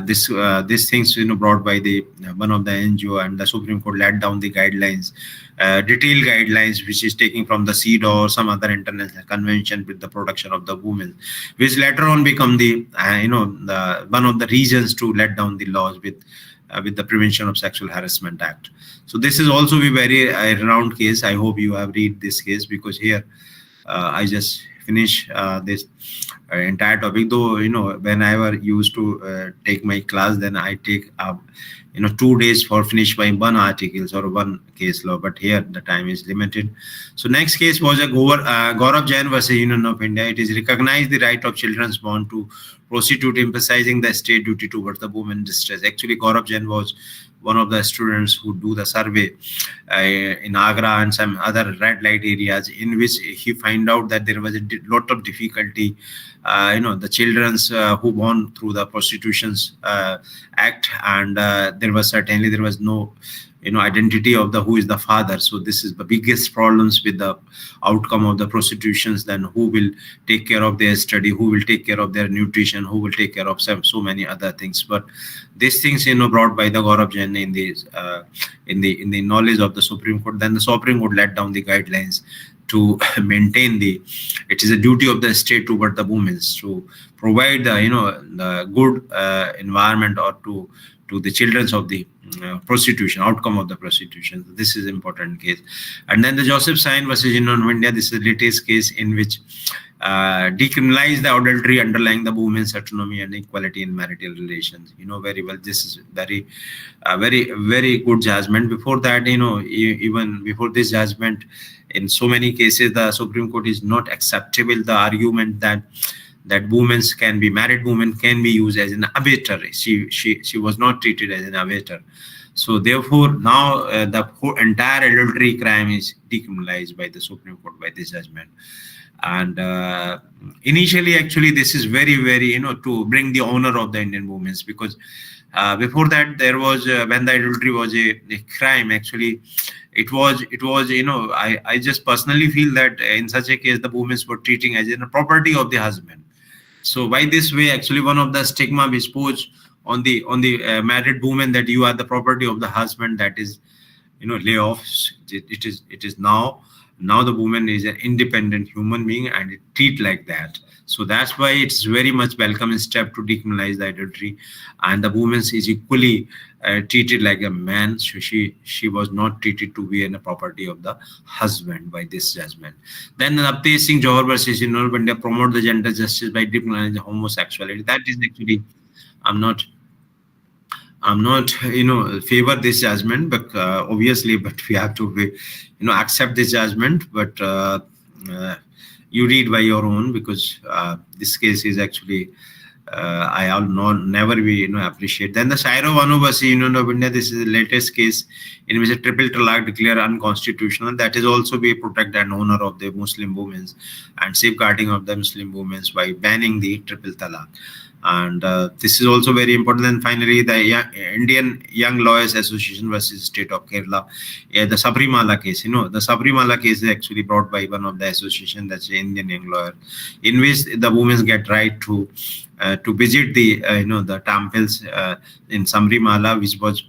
these things brought by the one of the NGO, and the Supreme Court laid down the guidelines, detailed guidelines, which is taking from the CEDAW or some other international convention with the protection of the women, which later on become the the one of the reasons to let down the laws with the Prevention of Sexual Harassment Act. So this is also a very renowned case. I hope you have read this case, because here I just finish this entire topic. Though whenever used to take my class, then I take 2 days for finish by one articles or one case law, but here the time is limited. So next case was a Gaurav Jain versus Union of India. It is recognized the right of children's born to prostitute, emphasizing the state duty towards the women distress. Actually, Gaurav Jain was one of the students who do the survey in Agra and some other red light areas, in which he find out that there was a lot of difficulty. The children's who born through the prostitutions act, and there was no identity of the who is the father. So this is the biggest problems with the outcome of the prostitutions. Then who will take care of their study, who will take care of their nutrition, who will take care of so many other things. But these things brought by the Gaurav Jain in the knowledge of the Supreme Court. Then the Supreme Court let down the guidelines to maintain it is a duty of the state toward the women to provide the good environment or to the children of the prostitution, outcome of the prostitution. This is important case. And then the Joseph Sain versus Union of India. This is the latest case in which decriminalize the adultery underlying the women's autonomy and equality in marital relations. Very well, this is very very good judgment. Before that, even before this judgment, in so many cases the Supreme Court is not acceptable the argument that women married women can be used as an abator. She was not treated as an abator. So therefore now the whole entire adultery crime is decriminalized by the Supreme Court by this judgment. And initially, actually, this is very to bring the honor of the Indian women, because before that there was when the adultery was a crime, actually it was I just personally feel that in such a case the women were treating as a property of the husband. So by this way, actually one of the stigma which posed on the married woman, that you are the property of the husband, that is lay off. It is now the woman is an independent human being and it treat like that. So that's why it's very much welcome step to decriminalize the adultery, and the woman is equally treated like a man. So she was not treated to be a property of the husband by this judgment. Then Abtej Singh Johar versus India promote the gender justice by decriminalizing homosexuality. That is actually I'm not favor this judgment, but obviously, but we have to accept this judgment. But you read by your own, because this case is actually I'll never be appreciate. Then the Sairo Vanu versus Union of India. This is the latest case in which a triple talaq declared unconstitutional. That is also be protect and honor of the Muslim women and safeguarding of the Muslim women by banning the triple talaq. And this is also very important. And finally, the Indian Young Lawyers Association versus State of Kerala, the Sabrimala case. The Sabrimala case is actually brought by one of the association, that's the Indian Young Lawyer, in which the women get right to visit the temples in Sabrimala, which was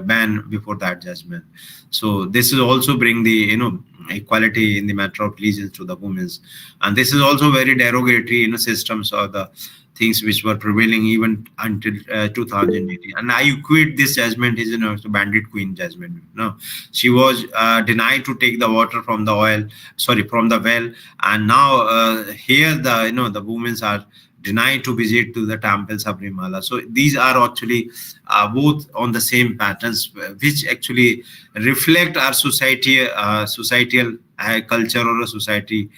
banned before that judgment. So this is also bring the equality in the matter of religion to the women, and this is also very derogatory systems or the things which were prevailing even until 2018. And I equate this judgment is to Bandit Queen judgment. No, she was denied to take the water from the well, and now here the the women are denied to visit to the temple Sabrimala. So these are actually both on the same patterns, which actually reflect our societal culture or a society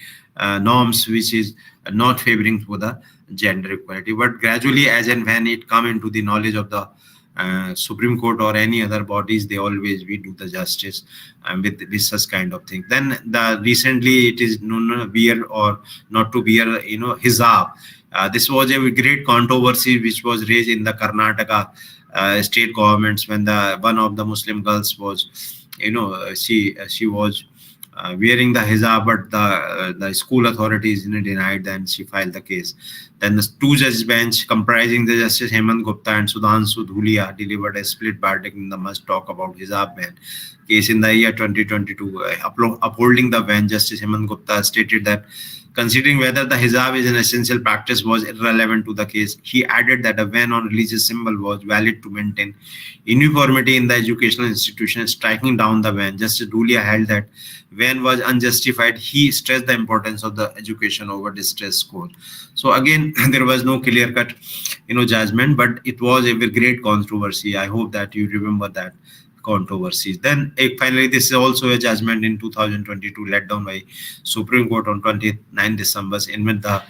norms, which is not favoring for the gender equality. But gradually, as and when it come into the knowledge of the Supreme Court or any other bodies, they always we do the justice with such kind of thing. Then the recently it is known wear or not to wear hijab. This was a great controversy which was raised in the Karnataka state governments when the one of the Muslim girls was she was wearing the hijab, but the school authorities denied. Then she filed the case. Then the two judge bench comprising the Justice Hemant Gupta and Sudhanshu Dhulia delivered a split verdict in the must talk about hijab ban case in the year 2022. Upholding the ban, Justice Hemant Gupta stated that considering whether the hijab is an essential practice was irrelevant to the case. He added that a ban on religious symbol was valid to maintain uniformity in the educational institution, striking down the ban. Justice Dhulia held that ban was unjustified. He stressed the importance of the education over distress score. So again, there was no clear-cut, judgment, but it was a very great controversy. I hope that you remember that controversies. Then finally, this is also a judgment in 2022 laid down by Supreme Court on 29 December in which the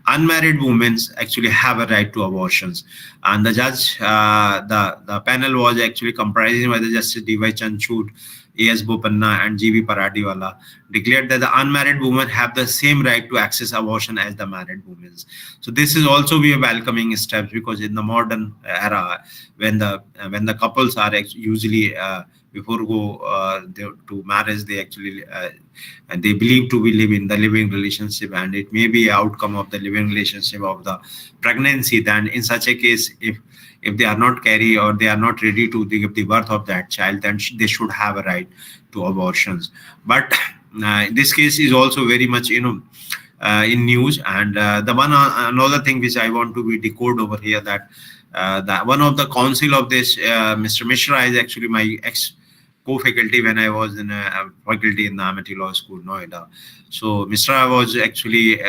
unmarried women actually have a right to abortions. And the judge, the panel was actually comprising by the Justice D.Y. Chanchud, A.S. Bopanna and G.V. Paradiwala, declared that the unmarried women have the same right to access abortion as the married women. So this is also be a welcoming step, because in the modern era, when the couples are usually before go to marriage, they actually and they believe to be living the living relationship, and it may be an outcome of the living relationship of the pregnancy. Then in such a case, if they are not carry or they are not ready to give the birth of that child, then they should have a right to abortions. But this case is also very much in news. And the one another thing which I want to be decode over here, that one of the counsel of this Mr. Mishra is actually my ex co-faculty when I was in a faculty in the Amity Law School, Noida. So Mr. was actually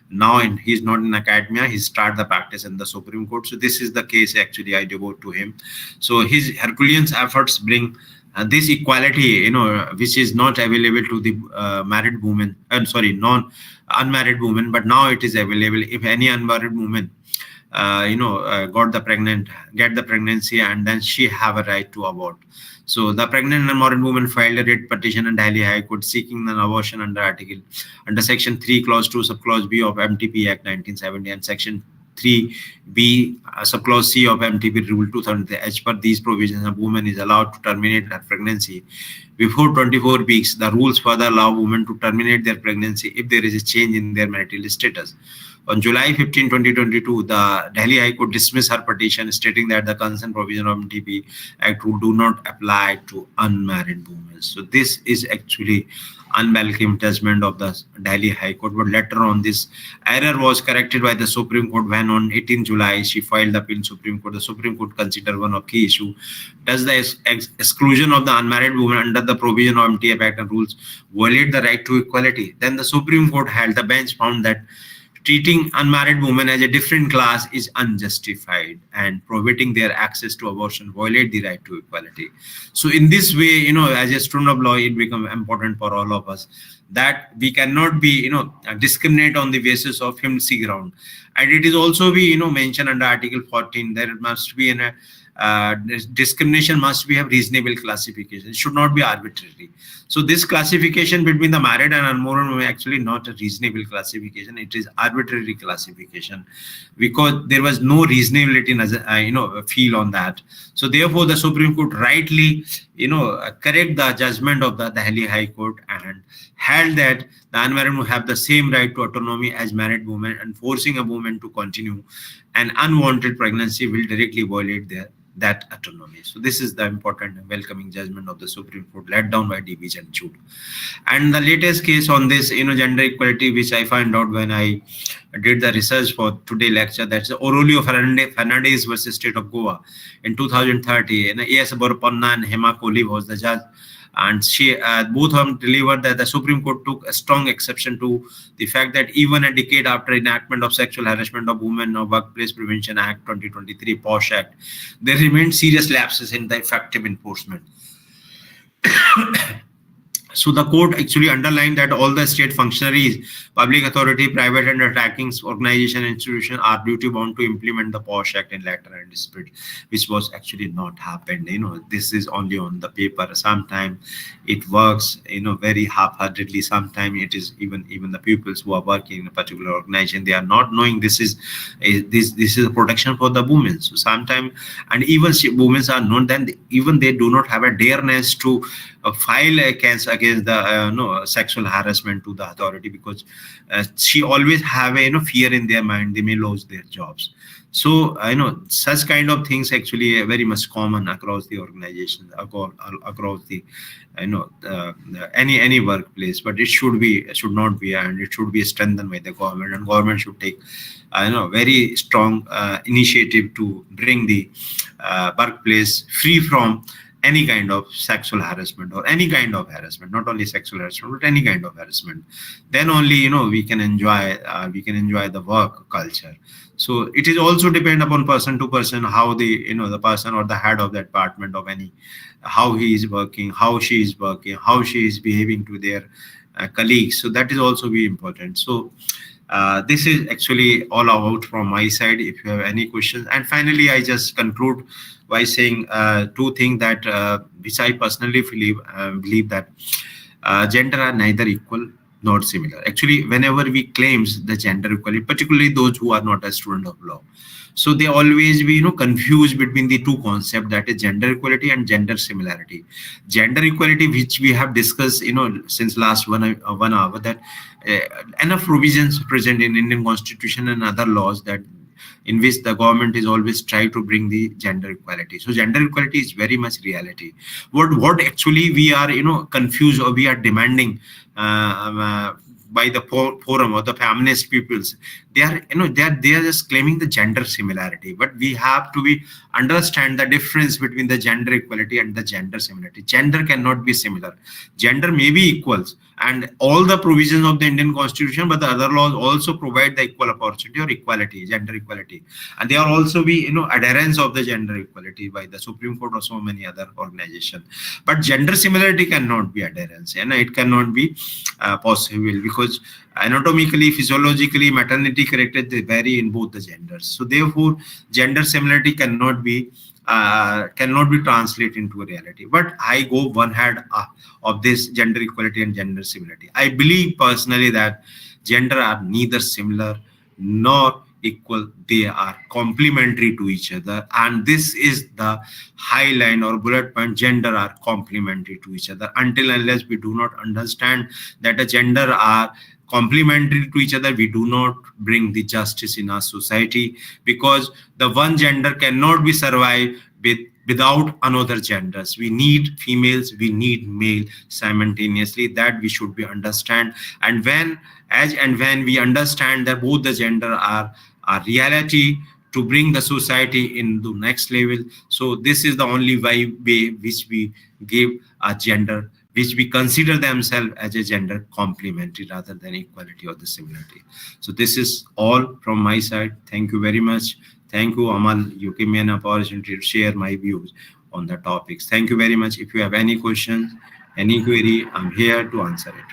now he's not in academia. He started the practice in the Supreme Court. So this is the case actually I devote to him. So his Herculean efforts bring this equality, which is not available to the married women. Non-unmarried women, but now it is available. If any unmarried woman get the pregnancy, and then she have a right to abort. So the pregnant and unmarried woman filed a writ petition in Delhi High Court seeking an abortion under Section 3, Clause 2, Subclause B of MTP Act 1970 and Section 3B, Subclause C of MTP Rule 2000. As per these provisions, a woman is allowed to terminate her pregnancy before 24 weeks. The rules further allow women to terminate their pregnancy if there is a change in their marital status. On July 15, 2022, the Delhi High Court dismissed her petition, stating that the concerned provision of MTP Act do not apply to unmarried women. So this is actually unwelcome judgment of the Delhi High Court. But later on, this error was corrected by the Supreme Court when on 18 July she filed the appeal in Supreme Court. The Supreme Court considered one of key issue: does the exclusion of the unmarried woman under the provision of MTP Act and rules violate the right to equality? Then the Supreme Court held, the bench found that treating unmarried women as a different class is unjustified, and prohibiting their access to abortion violate the right to equality. So in this way, as a student of law, it becomes important for all of us that we cannot be, discriminate on the basis of whimsy ground. And it is also be, mentioned under Article 14, there must be discrimination must be have reasonable classification. It should not be arbitrary. So this classification between the married and unmarried women actually not a reasonable classification. It is arbitrary classification, because there was no reasonability, feel on that. So therefore, the Supreme Court rightly, correct the judgment of the Delhi High Court and held that the unmarried women have the same right to autonomy as married women, and forcing a woman to continue an unwanted pregnancy will directly violate that autonomy. So this is the important and welcoming judgment of the Supreme Court laid down by D.B. Chanchud. And the latest case on this, gender equality, which I find out when I did the research for today's lecture, that's Aurelio Fernandez versus State of Goa in 2030. And A.S. Bopanna and Hema Kohli was the judge. And she both of them delivered that the Supreme Court took a strong exception to the fact that even a decade after enactment of Sexual Harassment of Women or Workplace Prevention Act 2023 POSH Act, there remained serious lapses in the effective enforcement. So the court actually underlined that all the state functionaries, public authority, private undertakings, organization, institution are duty bound to implement the POSH Act in letter and spirit, which was actually not happened. This is only on the paper. Sometimes it works, very half-heartedly. Sometimes it is even the pupils who are working in a particular organization, they are not knowing this is a protection for the women. So sometimes, and even women are known, then even they do not have a dareness to file a case against the sexual harassment to the authority, because she always have a fear in their mind they may lose their jobs. So such kind of things actually very much common across the organization, across the any workplace. But it should not be, and it should be strengthened by the government, and government should take very strong initiative to bring the workplace free from any kind of sexual harassment, or any kind of harassment, not only sexual harassment but any kind of harassment. Then only we can enjoy the work culture. So it is also depend upon person to person, how the person or the head of the department of any, how he is working, how she is working, how she is behaving to their colleagues. So that is also very important. So this is actually all about from my side. If you have any questions, and finally I just conclude by saying two things that which I personally believe that gender are neither equal nor similar. Actually, whenever we claims the gender equality, particularly those who are not a student of law, so they always be confused between the two concepts, that is gender equality and gender similarity. Gender equality, which we have discussed since last 1 hour, that enough provisions present in Indian Constitution and other laws that in which the government is always try to bring the gender equality. So gender equality is very much reality. What actually we are confused, or we are demanding by the forum or the feminist peoples, they are just claiming the gender similarity. But we have to understand the difference between the gender equality and the gender similarity. Gender cannot be similar. Gender may be equals, and all the provisions of the Indian Constitution, but the other laws also provide the equal opportunity or equality, gender equality, and they are also be adherence of the gender equality by the Supreme Court or so many other organizations. But gender similarity cannot be adherence, and it cannot be possible, because anatomically, physiologically, maternity characteristics, they vary in both the genders. So therefore gender similarity cannot be translated into a reality. But I go one head of this gender equality and gender similarity. I believe personally that gender are neither similar nor equal, they are complementary to each other, and this is the high line or bullet point. Gender are complementary to each other. Until unless we do not understand that the gender are complementary to each other, we do not bring the justice in our society, because the one gender cannot be survived without another genders. We need females, we need male simultaneously. That we should be understand. And when we understand that both the gender are reality to bring the society in the next level, so this is the only way which we give a gender, which we consider themselves as a gender complementary rather than equality or the similarity. So this is all from my side. Thank you very much. Thank you, Amal. You gave me an opportunity to share my views on the topics. Thank you very much. If you have any questions, any query, I'm here to answer it.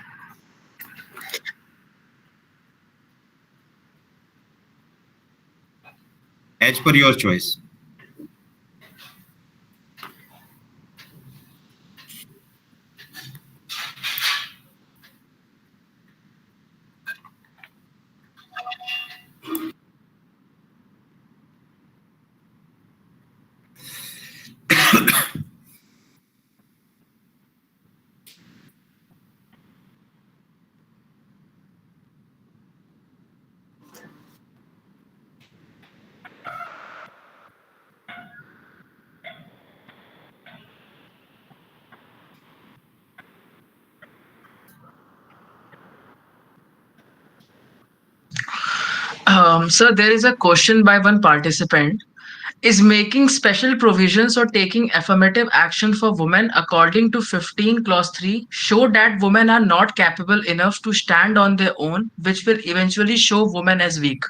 As per your choice. Sir, there is a question by one participant. is making special provisions or taking affirmative action for women according to 15 clause 3 show that women are not capable enough to stand on their own, which will eventually show women as weak?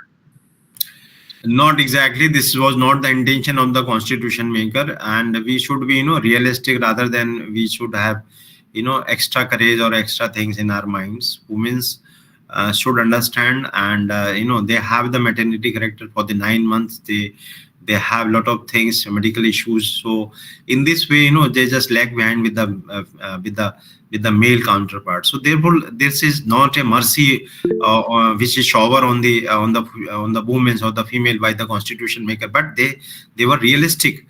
Not exactly. This was not the intention of the constitution maker, and we should be, realistic rather than we should have, extra courage or extra things in our minds. Women should understand, and they have the maternity character for the 9 months. They have a lot of things, medical issues. So in this way, they just lag behind with the male counterpart. So therefore, this is not a mercy which is shower on the women or the female by the constitution maker, but they were realistic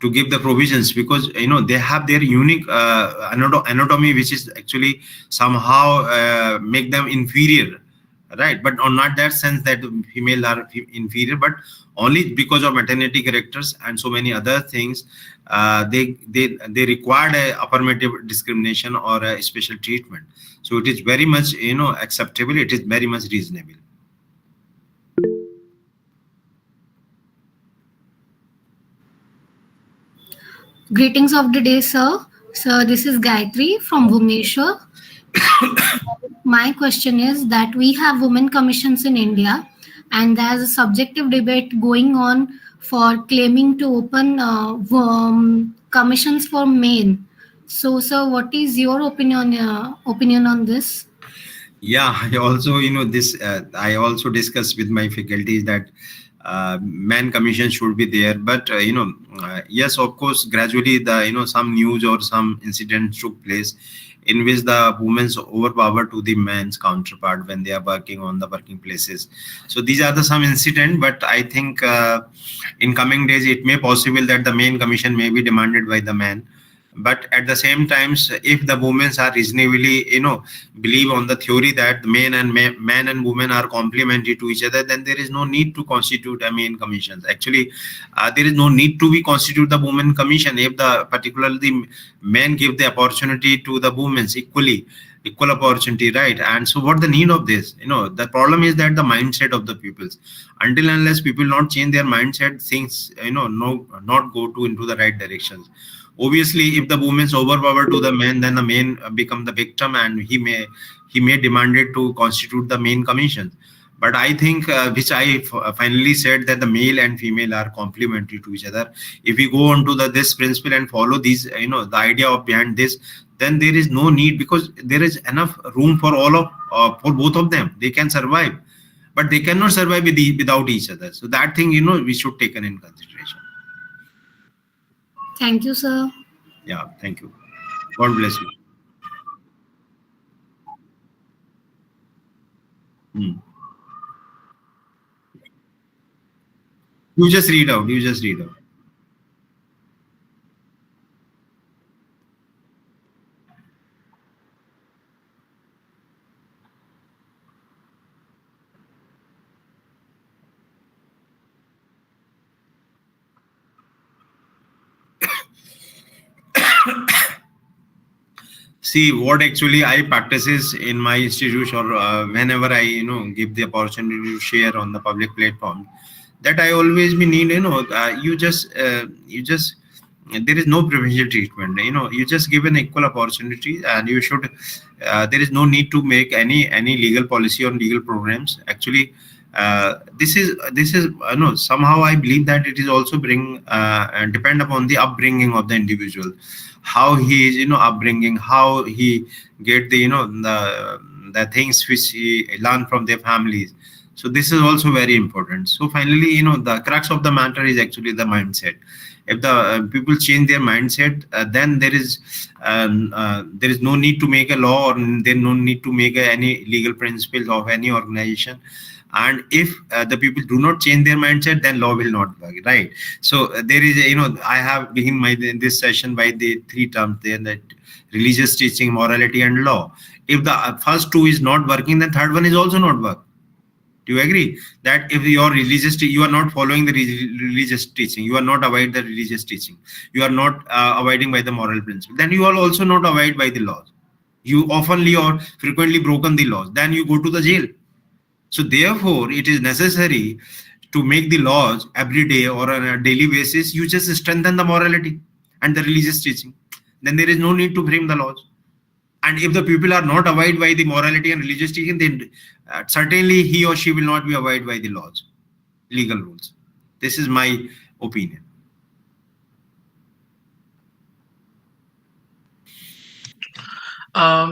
to give the provisions, because they have their unique anatomy, which is actually somehow make them inferior, right? But on not that sense that female are inferior, but only because of maternity characters and so many other things, they required a affirmative discrimination or a special treatment. So it is very much acceptable. It is very much reasonable. Greetings of the day, sir. Sir, this is Gayatri from Bhubaneswar. My question is that we have women commissions in India, and there's a subjective debate going on for claiming to open commissions for men. So, sir, what is your opinion on this? Yeah, I also, this, I also discussed with my faculty that man commission should be there, but yes, of course, gradually the some news or some incident took place in which the women's overpower to the man's counterpart when they are working on the working places. So these are the some incident, but I think in coming days it may possible that the main commission may be demanded by the man. But at the same times, if the women are reasonably, believe on the theory that man and women are complementary to each other, then there is no need to constitute a main commission. Actually, there is no need to be constitute the women commission if the particularly men give the opportunity to the women equal opportunity, right? And so what the need of this? The problem is that the mindset of the peoples, until unless people not change their mindset, things not go into the right directions. Obviously, if the women's overpower to the men, then the men become the victim, and he may demanded to constitute the main commission. But I think, which I finally said, that the male and female are complementary to each other. If we go on to this principle and follow these, the idea of behind this, then there is no need, because there is enough room for for both of them. They can survive, but they cannot survive without each other. So that thing, we should take in consideration. Thank you, sir. Yeah, thank you. God bless you. You just read out. See, what actually I practices in my institute, or whenever I give the opportunity to share on the public platform, that I always be need you just there is no preferential treatment. You just give an equal opportunity, and you should. There is no need to make any legal policy or legal programs. Actually, this is somehow I believe that it is also and depend upon the upbringing of the individual, how he is upbringing, how he get the things which he learn from their families. So this is also very important. So finally, the crux of the matter is actually the mindset. If the people change their mindset, then there is no need to make a law, or there no need to make any legal principles of any organization. And if the people do not change their mindset, then law will not work, right? So there is I have begin this session by the three terms there, that religious teaching, morality, and law. If the first two is not working, then third one is also not work. Do you agree that if your you are not following the religious teaching, you are not avoiding the religious teaching, you are not abiding by the moral principle, then you are also not abide by the laws. You oftenly or frequently broken the laws, then you go to the jail. So therefore, it is necessary to make the laws every day or on a daily basis, you just strengthen the morality and the religious teaching. Then there is no need to frame the laws. And if the people are not abide by the morality and religious teaching, then certainly he or she will not be abide by the laws, legal rules. This is my opinion.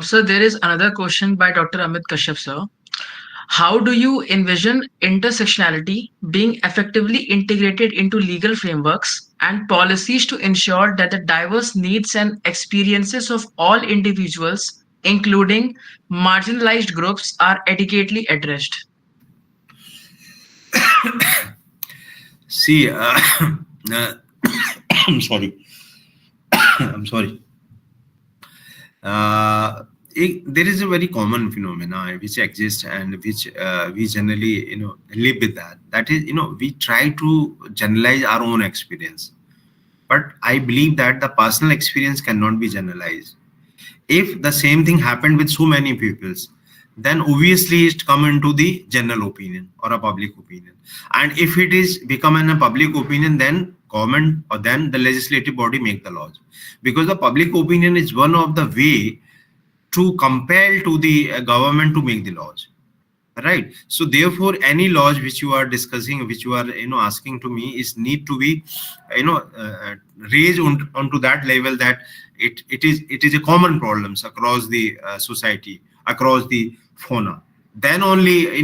So there is another question by Dr. Amit Kashyap, sir. How do you envision intersectionality being effectively integrated into legal frameworks and policies to ensure that the diverse needs and experiences of all individuals, including marginalized groups, are adequately addressed? See, I'm sorry. I'm sorry. There is a very common phenomena which exists and which we generally live with that. That is, we try to generalize our own experience, but I believe that the personal experience cannot be generalized. If the same thing happened with so many peoples, then obviously it come into the general opinion or a public opinion. And if it is become a public opinion, then government or then the legislative body make the laws, because the public opinion is one of the way to compel to the government to make the laws, right? So therefore, any laws which you are discussing, which you are asking to me, is need to be raised onto that level that it is a common problems across the society, across the fauna. Then only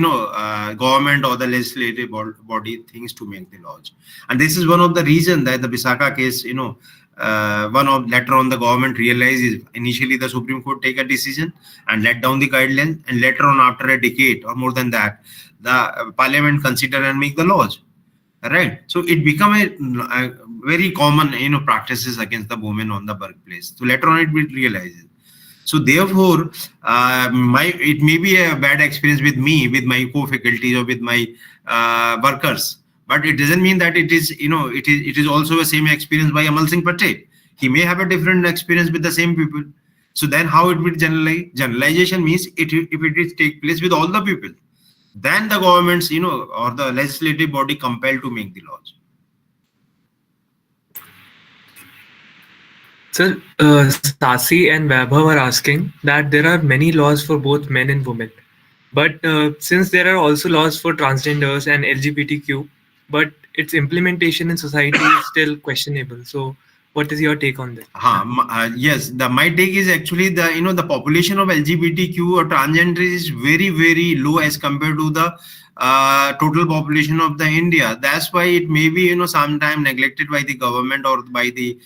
government or the legislative body thinks to make the laws. And this is one of the reason that the Visakha case, one of later on the government realizes initially the Supreme Court take a decision and let down the guidelines, and later on after a decade or more than that, the parliament consider and make the laws, right? So it become a very common practices against the women on the workplace. So later on it will realize it. So therefore, it may be a bad experience with me, with my co-faculties or with my workers, but it doesn't mean that it is it is also a same experience by Amal Singh Patel. He may have a different experience with the same people. So then how it will generalize? Generalization means if it is take place with all the people, then the governments or the legislative body compelled to make the laws. Sir, Sasi and Vaibhav are asking that there are many laws for both men and women. But since there are also laws for transgenders and LGBTQ, but its implementation in society is still questionable. So what is your take on this? Yes, my take is actually the population of LGBTQ or transgender is very, very low as compared to the total population of the India. That's why it may be sometime neglected by the government or by the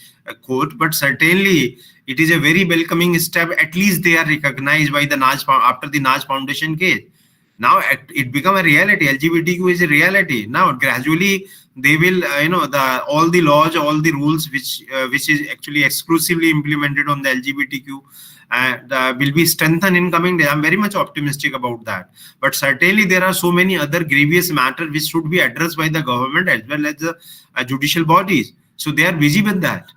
court, but certainly it is a very welcoming step. At least they are recognized by the Naj after the Naj Foundation case. Now it become a reality. LGBTQ is a reality. Now gradually they will all the laws, all the rules which is actually exclusively implemented on the LGBTQ will be strengthened in coming days. I'm very much optimistic about that. But certainly there are so many other grievous matters which should be addressed by the government as well as the judicial bodies. So they are busy with that.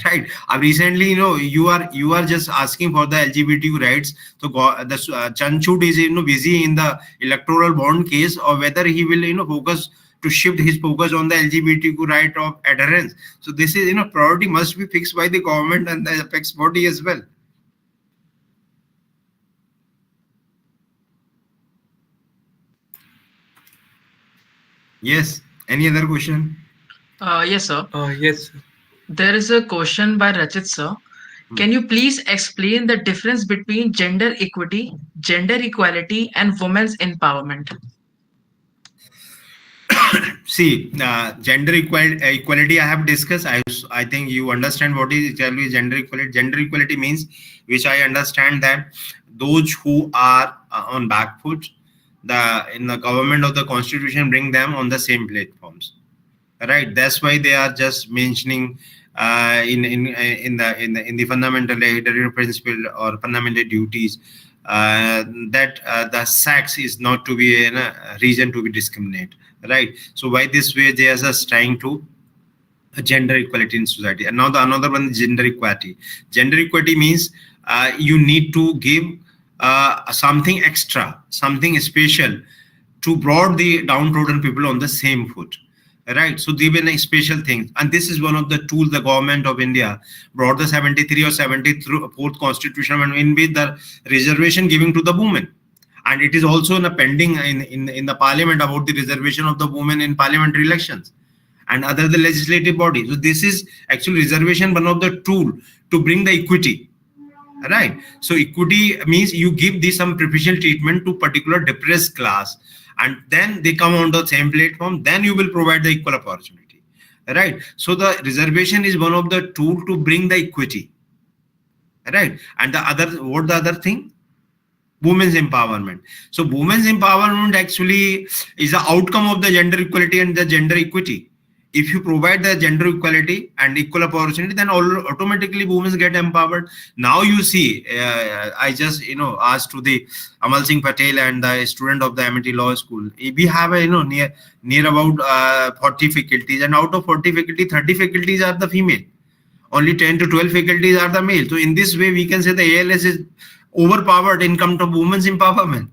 Right. Recently, you are just asking for the LGBTQ rights. So the Chanchud is busy in the electoral bond case, or whether he will focus to shift his focus on the LGBTQ right of adherence. So this is priority must be fixed by the government and the apex body as well. Yes. Any other question? Yes, sir. Yes. There is a question by Rachit, sir. Can you please explain the difference between gender equity, gender equality, and women's empowerment? See, gender equality I have discussed. I think you understand what is exactly gender equality. Gender equality means, which I understand, that those who are on back foot, in the government of the constitution bring them on the same platforms. Right. That's why they are just mentioning in the fundamental liberty principle or fundamental duties that the sex is not to be a reason to be discriminated. Right. So by this way they are just trying to gender equality in society. And now another one is gender equality. Gender equality means you need to give something extra, something special to brought the downtrodden people on the same foot. Right, so they've been a special thing, and this is one of the tools the government of India brought the 73 or 74th constitution, and in which the reservation giving to the women, and it is also in a pending in the parliament about the reservation of the women in parliamentary elections and other the legislative body. So this is actually reservation one of the tool to bring the equity. Right, so equity means you give this some preferential treatment to particular depressed class, and then they come on the same platform, then you will provide the equal opportunity. Right, so the reservation is one of the tool to bring the equity. Right, and the other thing, women's empowerment. So women's empowerment actually is the outcome of the gender equality and the gender equity. If you provide the gender equality and equal opportunity, then automatically women get empowered. Now you see, I just asked to the Amal Singh Patel and the student of the Amity Law School. We have near about 40 faculties, and out of 40 faculty, 30 faculties are the female. Only 10 to 12 faculties are the male. So in this way, we can say the ALS is overpowered in terms of women's empowerment.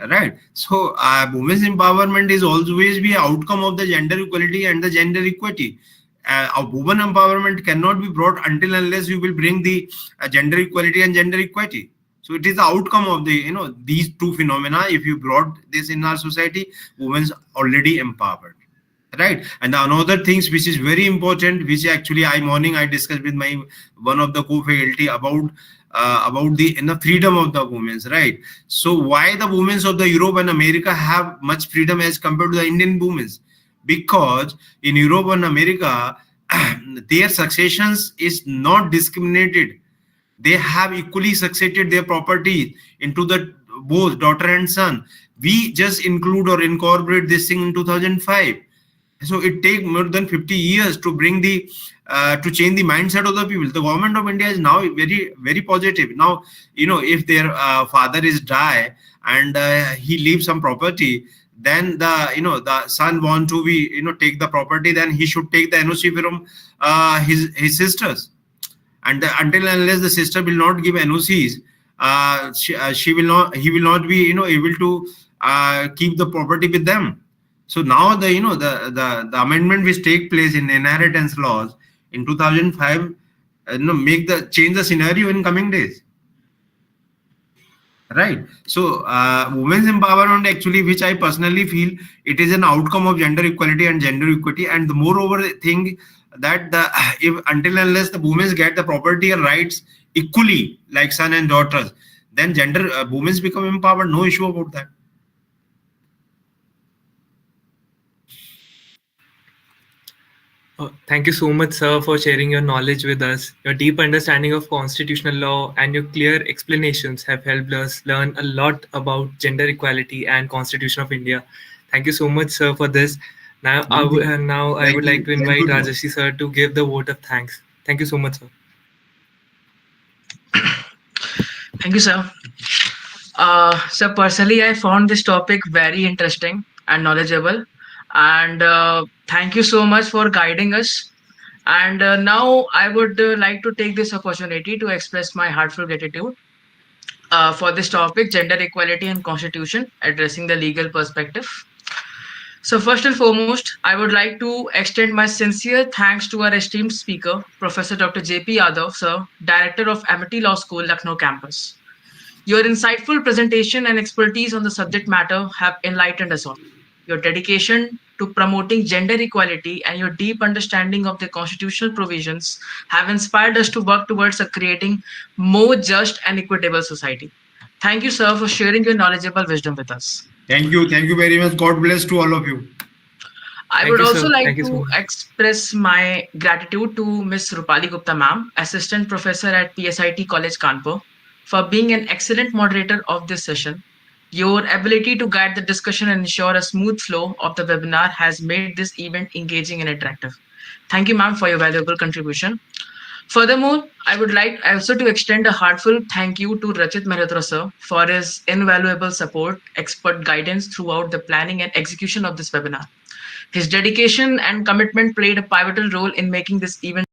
Right, so women's empowerment is always be outcome of the gender equality and the gender equity. A woman empowerment cannot be brought until unless you will bring the gender equality and gender equity. So it is the outcome of the these two phenomena. If you brought this in our society, women's already empowered. Right, and another things which is very important, which actually I discussed with my one of the co-faculty about the freedom of the women. Right, so why the women of the Europe and America have much freedom as compared to the Indian women? Because in Europe and America their successions is not discriminated. They have equally succeeded their property into the both daughter and son. We just include or incorporate this thing in 2005. So it takes more than 50 years to bring the to change the mindset of the people. The government of India is now very, very positive. Now, if their father is die and he leaves some property, then the son want to be take the property, then he should take the NOC from his sisters. And until unless the sister will not give NOCs, he will not be able to keep the property with them. So now the amendment which take place in inheritance laws in 2005 change the scenario in coming days. Right, so women's empowerment actually, which I personally feel it is an outcome of gender equality and gender equity, and the moreover thing that if until unless the women get the property and rights equally like son and daughters, then women become empowered. No issue about that. Thank you so much, sir, for sharing your knowledge with us. Your deep understanding of constitutional law and your clear explanations have helped us learn a lot about gender equality and Constitution of India. Thank you so much, sir, for this. Now, I would like to invite Rajashi, sir, to give the vote of thanks. Thank you so much, sir. Thank you, sir. So personally, I found this topic very interesting and knowledgeable. And thank you so much for guiding us. And now I would like to take this opportunity to express my heartfelt gratitude for this topic, gender equality and constitution, addressing the legal perspective. So first and foremost, I would like to extend my sincere thanks to our esteemed speaker, Professor Dr. J.P. Yadav, sir, Director of Amity Law School Lucknow campus. Your insightful presentation and expertise on the subject matter have enlightened us all. Your dedication to promoting gender equality and your deep understanding of the constitutional provisions have inspired us to work towards creating more just and equitable society. Thank you, sir, for sharing your knowledgeable wisdom with us. Thank you very much. God bless to all of you. I would also like to express my gratitude to Ms. Rupali Gupta ma'am, Assistant Professor at PSIT College Kanpur, for being an excellent moderator of this session. Your ability to guide the discussion and ensure a smooth flow of the webinar has made this event engaging and interactive. Thank you, ma'am, for your valuable contribution. Furthermore, I would like also to extend a heartfelt thank you to Rachit Mehrotra sir for his invaluable support, expert guidance throughout the planning and execution of this webinar. His dedication and commitment played a pivotal role in making this event